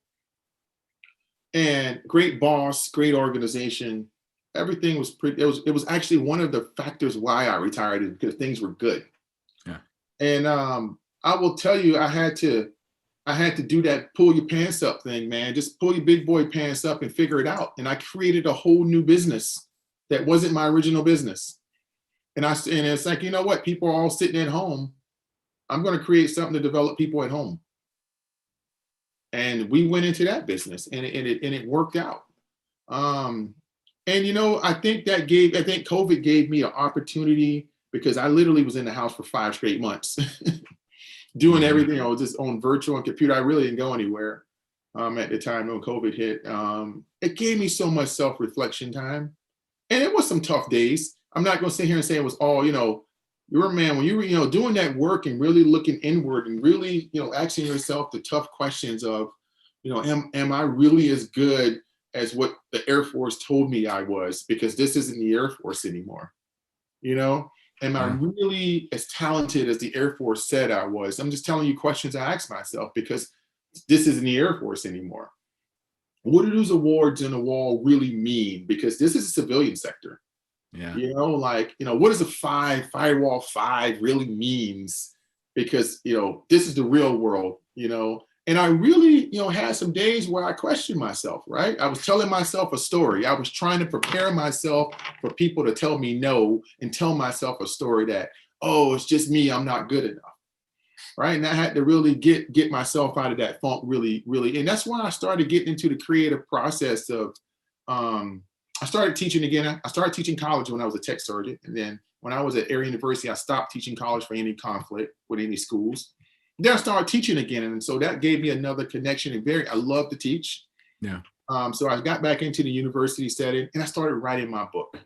And great boss, great organization. Everything was pretty, it was actually one of the factors why I retired, is because things were good. Yeah. And I will tell you, I had to do that pull your pants up thing, man. Just pull your big boy pants up and figure it out. And I created a whole new business that wasn't my original business. And it's like, you know what? People are all sitting at home. I'm going to create something to develop people at home. And we went into that business, and it worked out. And I think COVID gave me an opportunity, because I literally was in the house for 5 straight months. Doing everything, just on virtual and computer. I really didn't go anywhere at the time when COVID hit. It gave me so much self-reflection time. And it was some tough days. I'm not going to sit here and say it was all, you're a man. When you were, doing that work and really looking inward and really, asking yourself the tough questions of, am I really as good as what the Air Force told me I was? Because this isn't the Air Force anymore. Am I really as talented as the Air Force said I was? I'm just telling you questions I asked myself, because this isn't the Air Force anymore. What do those awards on the wall really mean? Because this is a civilian sector. Yeah. What does a firewall 5 really means? Because, this is the real world, and I really, had some days where I questioned myself, right? I was telling myself a story. I was trying to prepare myself for people to tell me no, and tell myself a story that, oh, it's just me, I'm not good enough, right? And I had to really get myself out of that funk really, really. And that's when I started getting into the creative process of, I started teaching again. I started teaching college when I was a tech sergeant. And then when I was at Air University, I stopped teaching college for any conflict with any schools. Then I started teaching again. And so that gave me another connection. And I love to teach. Yeah. So I got back into the university setting, and I started writing my book.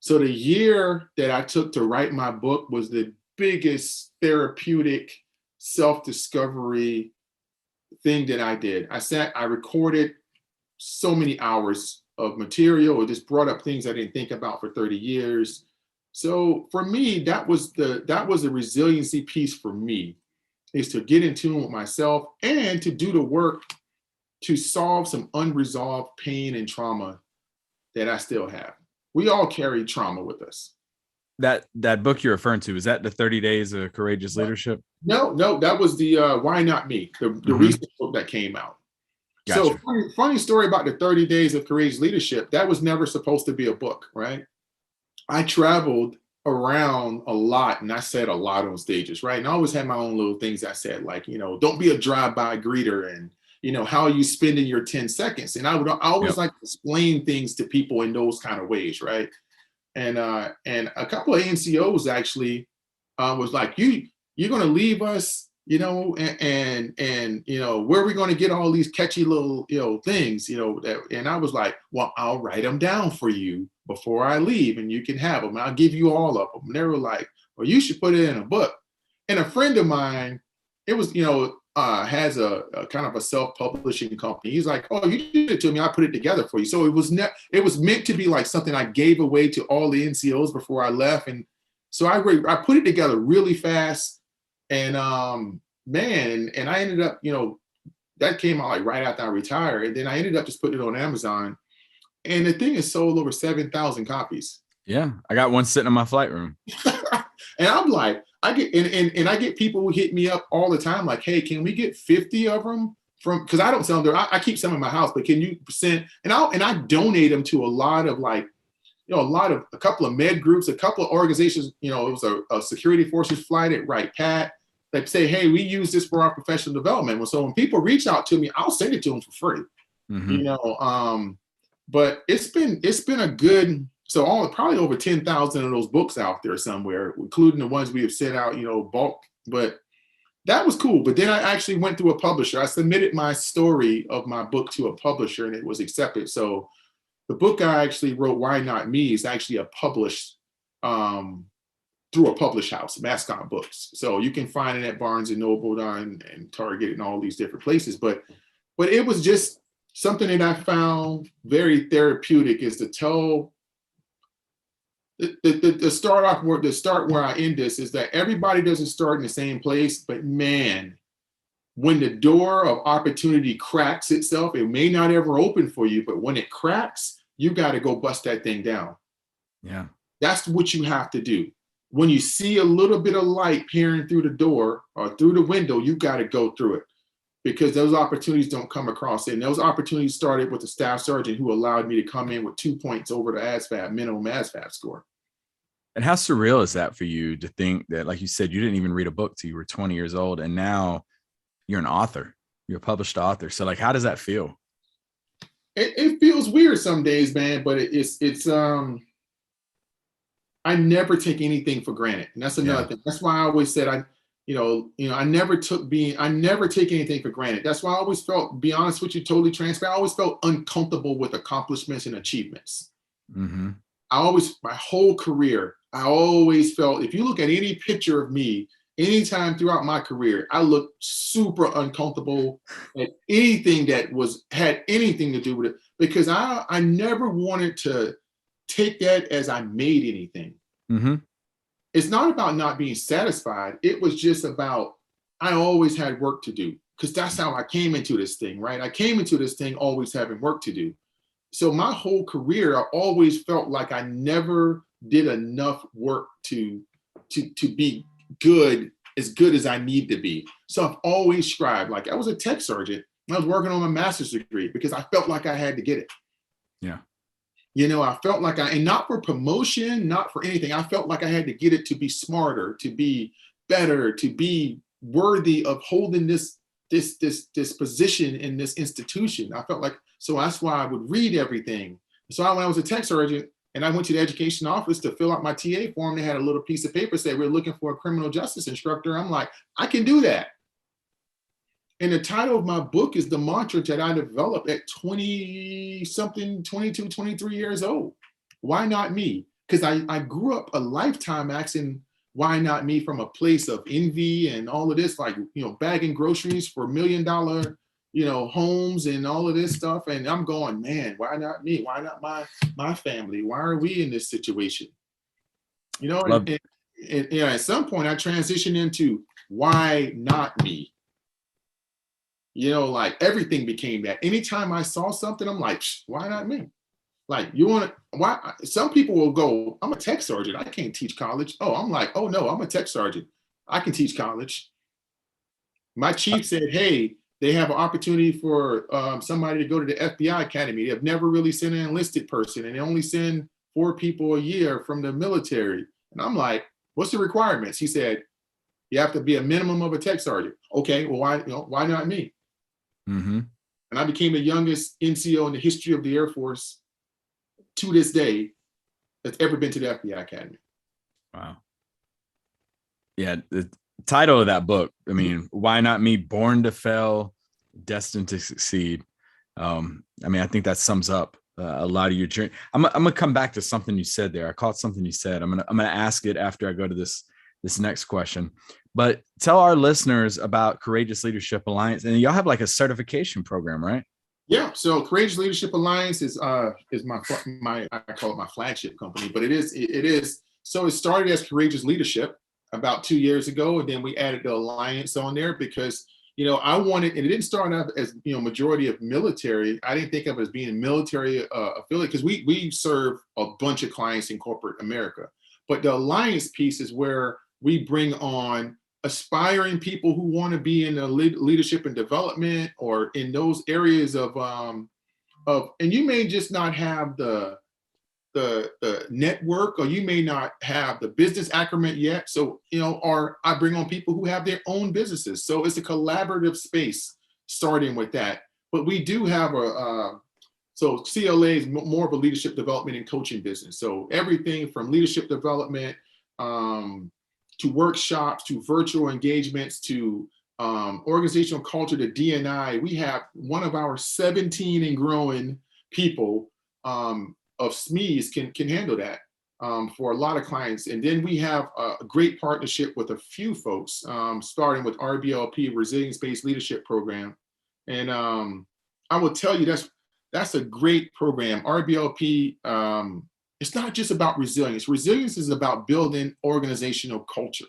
So the year that I took to write my book was the biggest therapeutic self-discovery thing that I did. I recorded so many hours of material. It just brought up things I didn't think about for 30 years. So for me, that was a resiliency piece for me, is to get in tune with myself and to do the work to solve some unresolved pain and trauma that I still have. We all carry trauma with us. That book you're referring to, is that the 30 Days of Courageous Leadership? No, that was the Why Not Me, the recent book that came out. Gotcha. So funny story about the 30 Days of Courageous Leadership. That was never supposed to be a book, right? I traveled around a lot, and I said a lot on stages, right? And I always had my own little things I said, like, don't be a drive-by greeter, and how are you spending your 10 seconds? And I always like to explain things to people in those kind of ways, right? And a couple of NCOs actually was like, you're going to leave us and where are we going to get all these catchy little, things, and I was like, well, I'll write them down for you before I leave and you can have them. I'll give you all of them. And they were like, well, you should put it in a book. And a friend of mine, it was, has a kind of a self-publishing company. He's like, oh, you did it to me. I put it together for you. So it was meant to be like something I gave away to all the NCOs before I left. And so I put it together really fast. And man, and I ended up, that came out like right after I retired. And then I ended up just putting it on Amazon. And the thing is sold over 7,000 copies. Yeah, I got one sitting in my flight room. And I'm like, I get people who hit me up all the time, like, hey, can we get 50 of them because I don't sell them. I keep some in my house, but can you send? And I donate them to a lot of like, a couple of med groups, a couple of organizations. It was a security forces flight at Wright Pat. They say, hey, we use this for our professional development. So when people reach out to me, I'll send it to them for free. Mm-hmm. But it's been a good. So probably over 10,000 of those books out there somewhere, including the ones we have sent out, bulk. But that was cool. But then I actually went through a publisher. I submitted my story of my book to a publisher and it was accepted. So the book I actually wrote, Why Not Me, is actually published through a published house, Mascot Books. So you can find it at Barnes and Noble and Target and all these different places. But it was just something that I found very therapeutic, is to tell the start where I end this is that everybody doesn't start in the same place, but man, when the door of opportunity cracks itself, it may not ever open for you, but when it cracks, you got to go bust that thing down. Yeah. That's what you have to do. When you see a little bit of light peering through the door or through the window, you got to go through it, because those opportunities don't come across. And those opportunities started with the staff sergeant who allowed me to come in with 2 points over the ASVAB, minimum ASVAB score. And how surreal is that for you to think that, like you said, you didn't even read a book till you were 20 years old, and now you're an author, you're a published author. So like, how does that feel? It feels weird some days, man, but it's I never take anything for granted. And that's another thing. That's why I always said I never take anything for granted. That's why I always felt, be honest with you, totally transparent, I always felt uncomfortable with accomplishments and achievements. Mm-hmm. My whole career, I always felt, if you look at any picture of me, anytime throughout my career, I looked super uncomfortable at anything that had anything to do with it, because I never wanted to take that as I made anything. Mm-hmm. It's not about not being satisfied. It was just about, I always had work to do, because that's how I came into this thing, right? I came into this thing always having work to do. So my whole career, I always felt like I never did enough work to be good as I need to be. So I've always strived. Like, I was a tech sergeant. I was working on my master's degree because I felt like I had to get it. Yeah. I felt like and not for promotion, not for anything. I felt like I had to get it to be smarter, to be better, to be worthy of holding this position in this institution. I felt like, so that's why I would read everything. So when I was a tech sergeant and I went to the education office to fill out my TA form, they had a little piece of paper say, we're looking for a criminal justice instructor. I'm like, I can do that. And the title of my book is the mantra that I developed at 20-something, 22, 23 years old. Why not me? Because I grew up a lifetime asking, why not me, from a place of envy and all of this, like, bagging groceries for $1 million, homes and all of this stuff. And I'm going, man, why not me? Why not my family? Why are we in this situation? And at some point I transitioned into, why not me? Like, everything became that. Anytime I saw something, I'm like, why not me? Like, why? Some people will go, I'm a tech sergeant, I can't teach college. Oh, I'm like, oh no, I'm a tech sergeant, I can teach college. My chief said, hey, they have an opportunity for somebody to go to the FBI Academy. They've never really sent an enlisted person, and they only send 4 people a year from the military. And I'm like, what's the requirements? He said, you have to be a minimum of a tech sergeant. Okay, well, why not me? Mm-hmm. And I became the youngest NCO in the history of the Air Force to this day that's ever been to the FBI Academy. Wow. Yeah, title of that book. I mean, Why Not Me? Born to Fail, Destined to Succeed. I mean, I think that sums up a lot of your journey. I'm gonna come back to something you said there. I caught something you said. I'm gonna ask it after I go to this next question. But tell our listeners about Courageous Leadership Alliance, and y'all have like a certification program, right? Yeah. So Courageous Leadership Alliance is my I call it my flagship company, but it is. So it started as Courageous Leadership about 2 years ago, and then we added the alliance on there because I wanted, and it didn't start out as majority of military. I didn't think of it as being military affiliate because we serve a bunch of clients in corporate America, but the alliance piece is where we bring on aspiring people who want to be in the leadership and development or in those areas of and you may just not have the network, or you may not have the business acumen yet. So, or I bring on people who have their own businesses. So it's a collaborative space starting with that. But we do have so CLA is more of a leadership development and coaching business. So everything from leadership development to workshops, to virtual engagements, to organizational culture, to D&I. We have one of our 17 and growing people of SMEs can handle that for a lot of clients. And then we have a great partnership with a few folks, starting with RBLP, Resilience-Based Leadership Program. And I will tell you, that's a great program. RBLP, it's not just about resilience. Resilience is about building organizational culture.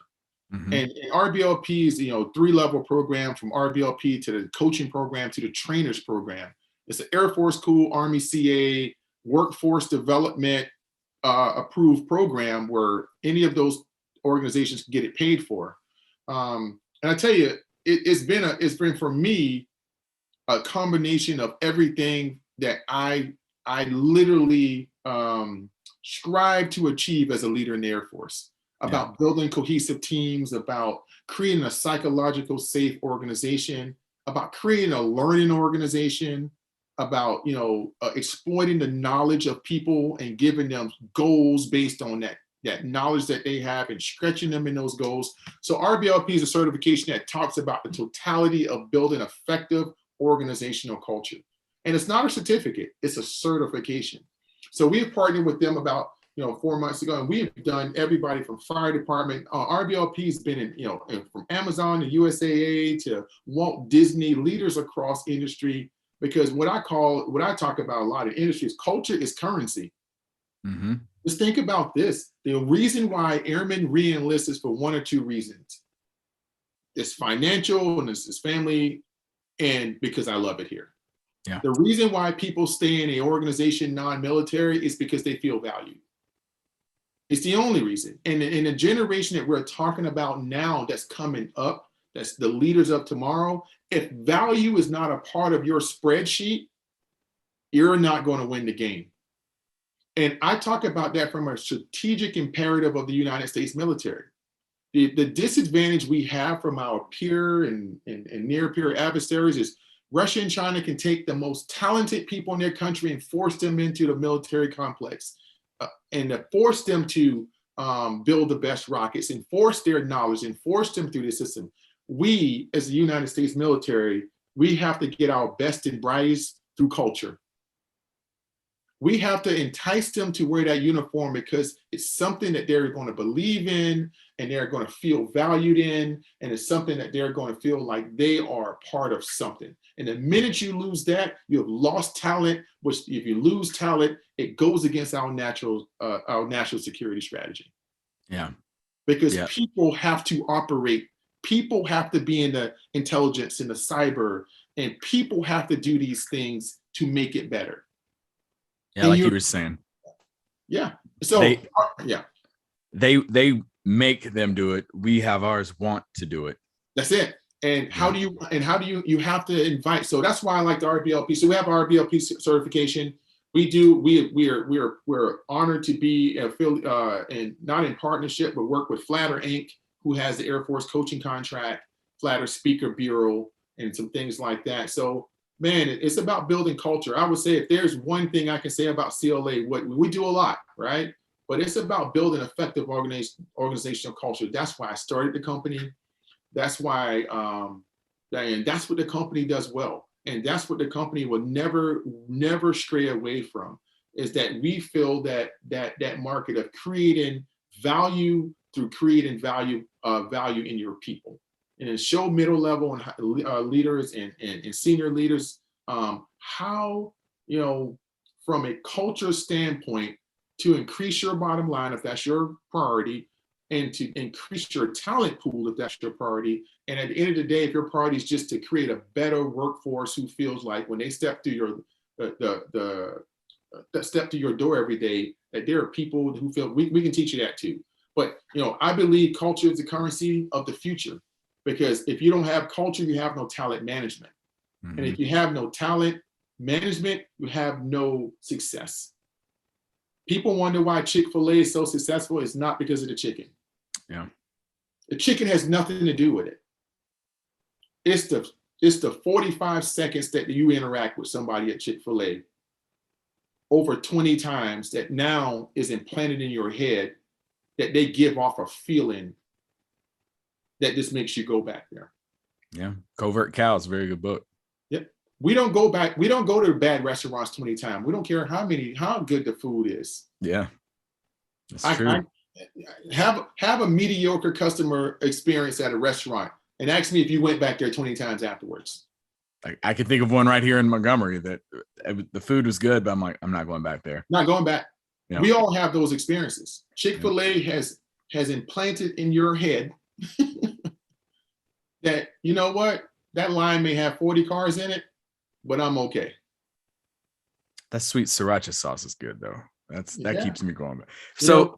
Mm-hmm. And RBLP is, 3-level program, from RBLP to the coaching program to the trainers program. It's an Air Force School, Army CA, workforce development approved program where any of those organizations can get it paid for. And I tell you, it's been for me a combination of everything that I literally strive to achieve as a leader in the Air Force, about building cohesive teams, about creating a psychological safe organization, about creating a learning organization, about exploiting the knowledge of people and giving them goals based on that knowledge that they have and stretching them in those goals. So RBLP is a certification that talks about the totality of building effective organizational culture. And it's not a certificate, it's a certification. So we have partnered with them about 4 months ago, and we have done everybody from fire department. RBLP has been in, from Amazon to USAA to Walt Disney, leaders across industry. Because what I talk about a lot in industry is culture is currency. Mm-hmm. Just think about this. The reason why airmen re-enlist is for one or two reasons. It's financial, and it's family, and because I love it here. Yeah. The reason why people stay in an organization non-military is because they feel valued. It's the only reason. And in the generation that we're talking about now that's coming up, that's the leaders of tomorrow, if value is not a part of your spreadsheet, you're not going to win the game. And I talk about that from a strategic imperative of the United States military. The disadvantage we have from our peer and near peer adversaries is Russia and China can take the most talented people in their country and force them into the military complex and force them to build the best rockets and force their knowledge and force them through the system. We, as the United States military, we have to get our best and brightest through culture. We have to entice them to wear that uniform because it's something that they're going to believe in and they're going to feel valued in, and it's something that they're going to feel like they are part of something. And the minute you lose that, you have lost talent, which if you lose talent, it goes against our national security strategy. Yeah. Because people have to operate. People have to be in the intelligence, in the cyber, and people have to do these things to make it better. Yeah, and like you were saying. Yeah. So they make them do it. We have ours want to do it. That's it. And how do you have to invite? So that's why I like the RBLP. So we have RBLP certification. We're honored to be and not in partnership, but work with Flatter Inc., who has the Air Force coaching contract, Flatter Speaker Bureau, and some things like that. So, man, it's about building culture. I would say if there's one thing I can say about CLA, what we do a lot, right? But it's about building effective organizational culture. That's why I started the company. That's why, and that's what the company does well. And that's what the company will never stray away from, is that we feel that market of creating value through creating value in your people, and show middle level and leaders and senior leaders how, from a culture standpoint, to increase your bottom line if that's your priority, and to increase your talent pool if that's your priority. And at the end of the day, if your priority is just to create a better workforce who feels like when they step through step to your door every day, that there are people who feel we can teach you that too. But I believe culture is the currency of the future, because if you don't have culture, you have no talent management. Mm-hmm. And if you have no talent management, you have no success. People wonder why Chick-fil-A is so successful. It's not because of the chicken. Yeah. The chicken has nothing to do with it. It's the 45 seconds that you interact with somebody at Chick-fil-A over 20 times that now is implanted in your head, that they give off a feeling that this makes you go back there. Yeah. Covert Cows, very good book. Yep. We don't go back. We don't go to bad restaurants 20 times. We don't care how good the food is. Yeah. That's true. Have a mediocre customer experience at a restaurant and ask me if you went back there 20 times afterwards. I can think of one right here in Montgomery that the food was good, but I'm like, I'm not going back there. Not going back. Yeah. We all have those experiences. Chick-fil-A has implanted in your head that, you know what, that line may have 40 cars in it, but I'm okay. That sweet sriracha sauce is good though. That keeps me going. So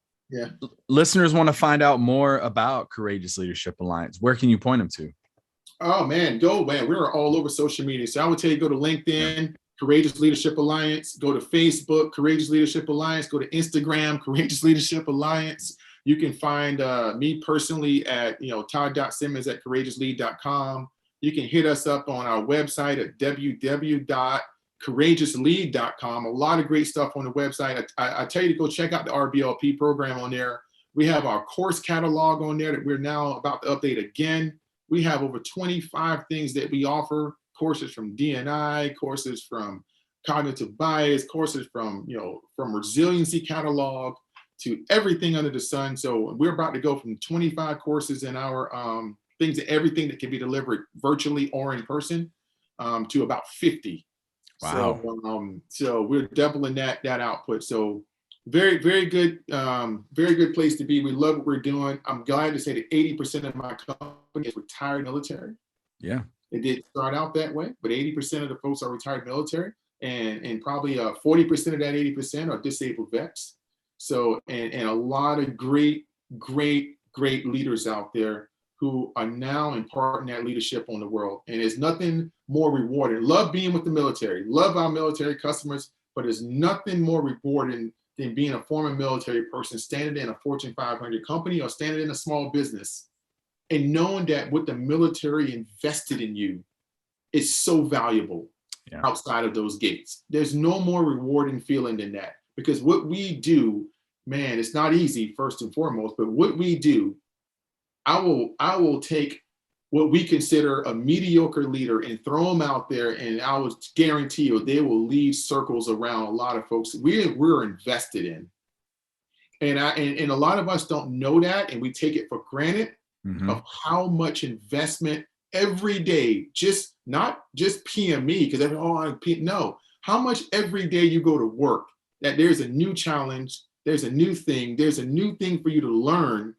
listeners want to find out more about Courageous Leadership Alliance. Where can you point them to? Oh man, we're all over social media. So I would tell you, go to LinkedIn, Courageous Leadership Alliance, go to Facebook, Courageous Leadership Alliance, go to Instagram, Courageous Leadership Alliance. You can find me personally at, Todd.Simmons at courageouslead.com. You can hit us up on our website at www.courageouslead.com. A lot of great stuff on the website. I tell you to go check out the RBLP program on there. We have our course catalog on there that we're now about to update again. We have over 25 things that we offer, courses from D&I, courses from cognitive bias, courses from resiliency catalog to everything under the sun. So we're about to go from 25 courses in our things, everything that can be delivered virtually or in person, to about 50. Wow. So we're doubling that output. So very, very good place to be. We love what we're doing. I'm glad to say that 80% of my company is retired military. Yeah. It did start out that way, but 80% of the folks are retired military, and probably 40% of that 80% are disabled vets. So, and a lot of great leaders out there who are now imparting that leadership on the world. And there's nothing more rewarding. Love being with the military, love our military customers, but there's nothing more rewarding than being a former military person standing in a Fortune 500 company or standing in a small business and knowing that what the military invested in you is so valuable outside of those gates. There's no more rewarding feeling than that, because what we do, man, it's not easy first and foremost, but what we do, I will take what we consider a mediocre leader and throw them out there, and I will guarantee you they will leave circles around a lot of folks we're invested in. And a lot of us don't know that, and we take it for granted of how much investment every day, not just PME, because no, how much every day you go to work, that there's a new challenge, there's a new thing for you to learn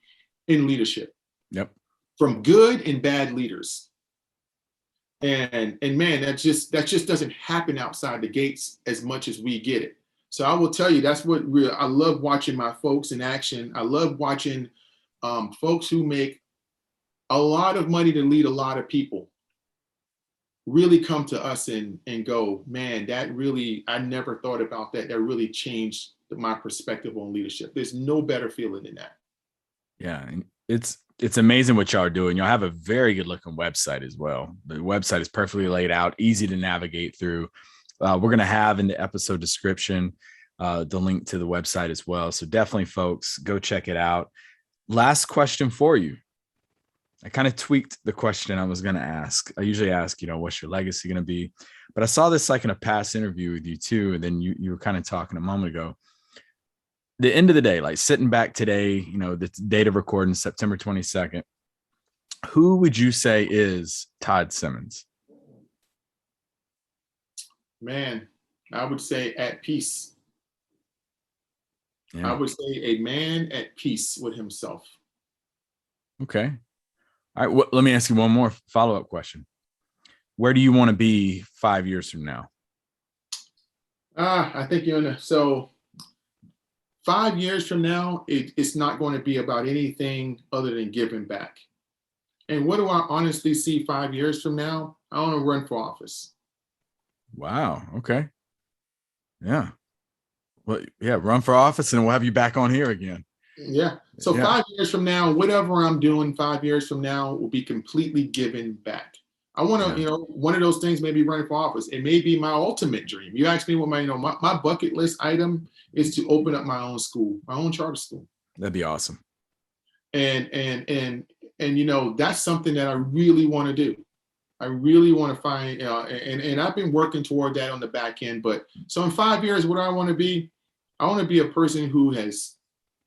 in leadership. Yep. From good and bad leaders. And man, that just doesn't happen outside the gates as much as we get it. So I will tell you, that's what I love watching my folks in action. I love watching folks who make a lot of money to lead a lot of people really come to us and go, man, that really, I never thought about that. That really changed my perspective on leadership. There's no better feeling than that. Yeah. And it's amazing what y'all are doing. Y'all have a very good looking website as well. The website is perfectly laid out, easy to navigate through. We're going to have in the episode description the link to the website as well. So definitely, folks, go check it out. Last question for you. I kind of tweaked the question I was going to ask. I usually ask, what's your legacy going to be? But I saw this like in a past interview with you too. And then you were kind of talking a moment ago. The end of the day, like sitting back today, the date of recording, September 22nd, who would you say is Todd Simmons? Man, I would say at peace. Yeah. I would say a man at peace with himself. Okay. All right. Well, let me ask you one more follow-up question. Where do you want to be 5 years from now? I think so 5 years from now, it's not going to be about anything other than giving back. And what do I honestly see 5 years from now? I want to run for office. Wow. Okay. Yeah. Well, yeah, run for office and we'll have you back on here again. Yeah. So 5 years from now, whatever I'm doing 5 years from now will be completely given back. I want to, one of those things may be running for office. It may be my ultimate dream. You asked me what my bucket list item is to open up my own school, my own charter school. That'd be awesome. And that's something that I really want to do. I really want to find, and I've been working toward that on the back end. But so in 5 years, what do I want to be? I want to be a person who has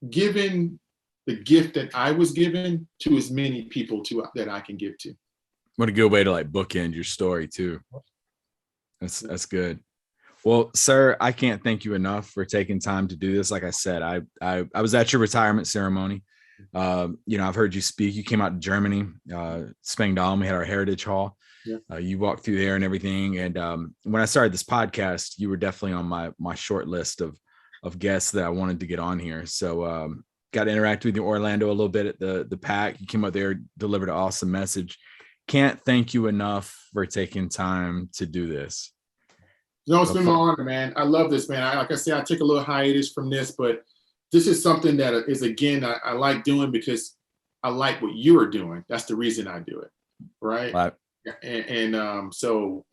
given the gift that I was given to as many people that I can give to. What a good way to like bookend your story too. That's good. Well, sir, I can't thank you enough for taking time to do this. Like I said, I was at your retirement ceremony. I've heard you speak. You came out to Germany, Spangdahlem. We had our Heritage Hall. Yeah. You walked through there and everything. And when I started this podcast, you were definitely on my short list of guests that I wanted to get on here. So got to interact with you, Orlando, a little bit at the PAC. You came out there, delivered an awesome message. Can't thank you enough for taking time to do this. It's been my honor, man. I love this, man. Like I said, I took a little hiatus from this, but this is something that is, again, I like doing because I like what you are doing. That's the reason I do it, right? So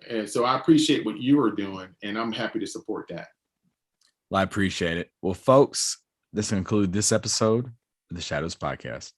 I appreciate what you are doing, and I'm happy to support that. Well, I appreciate it. Well, folks, this will conclude this episode of the Shadows Podcast.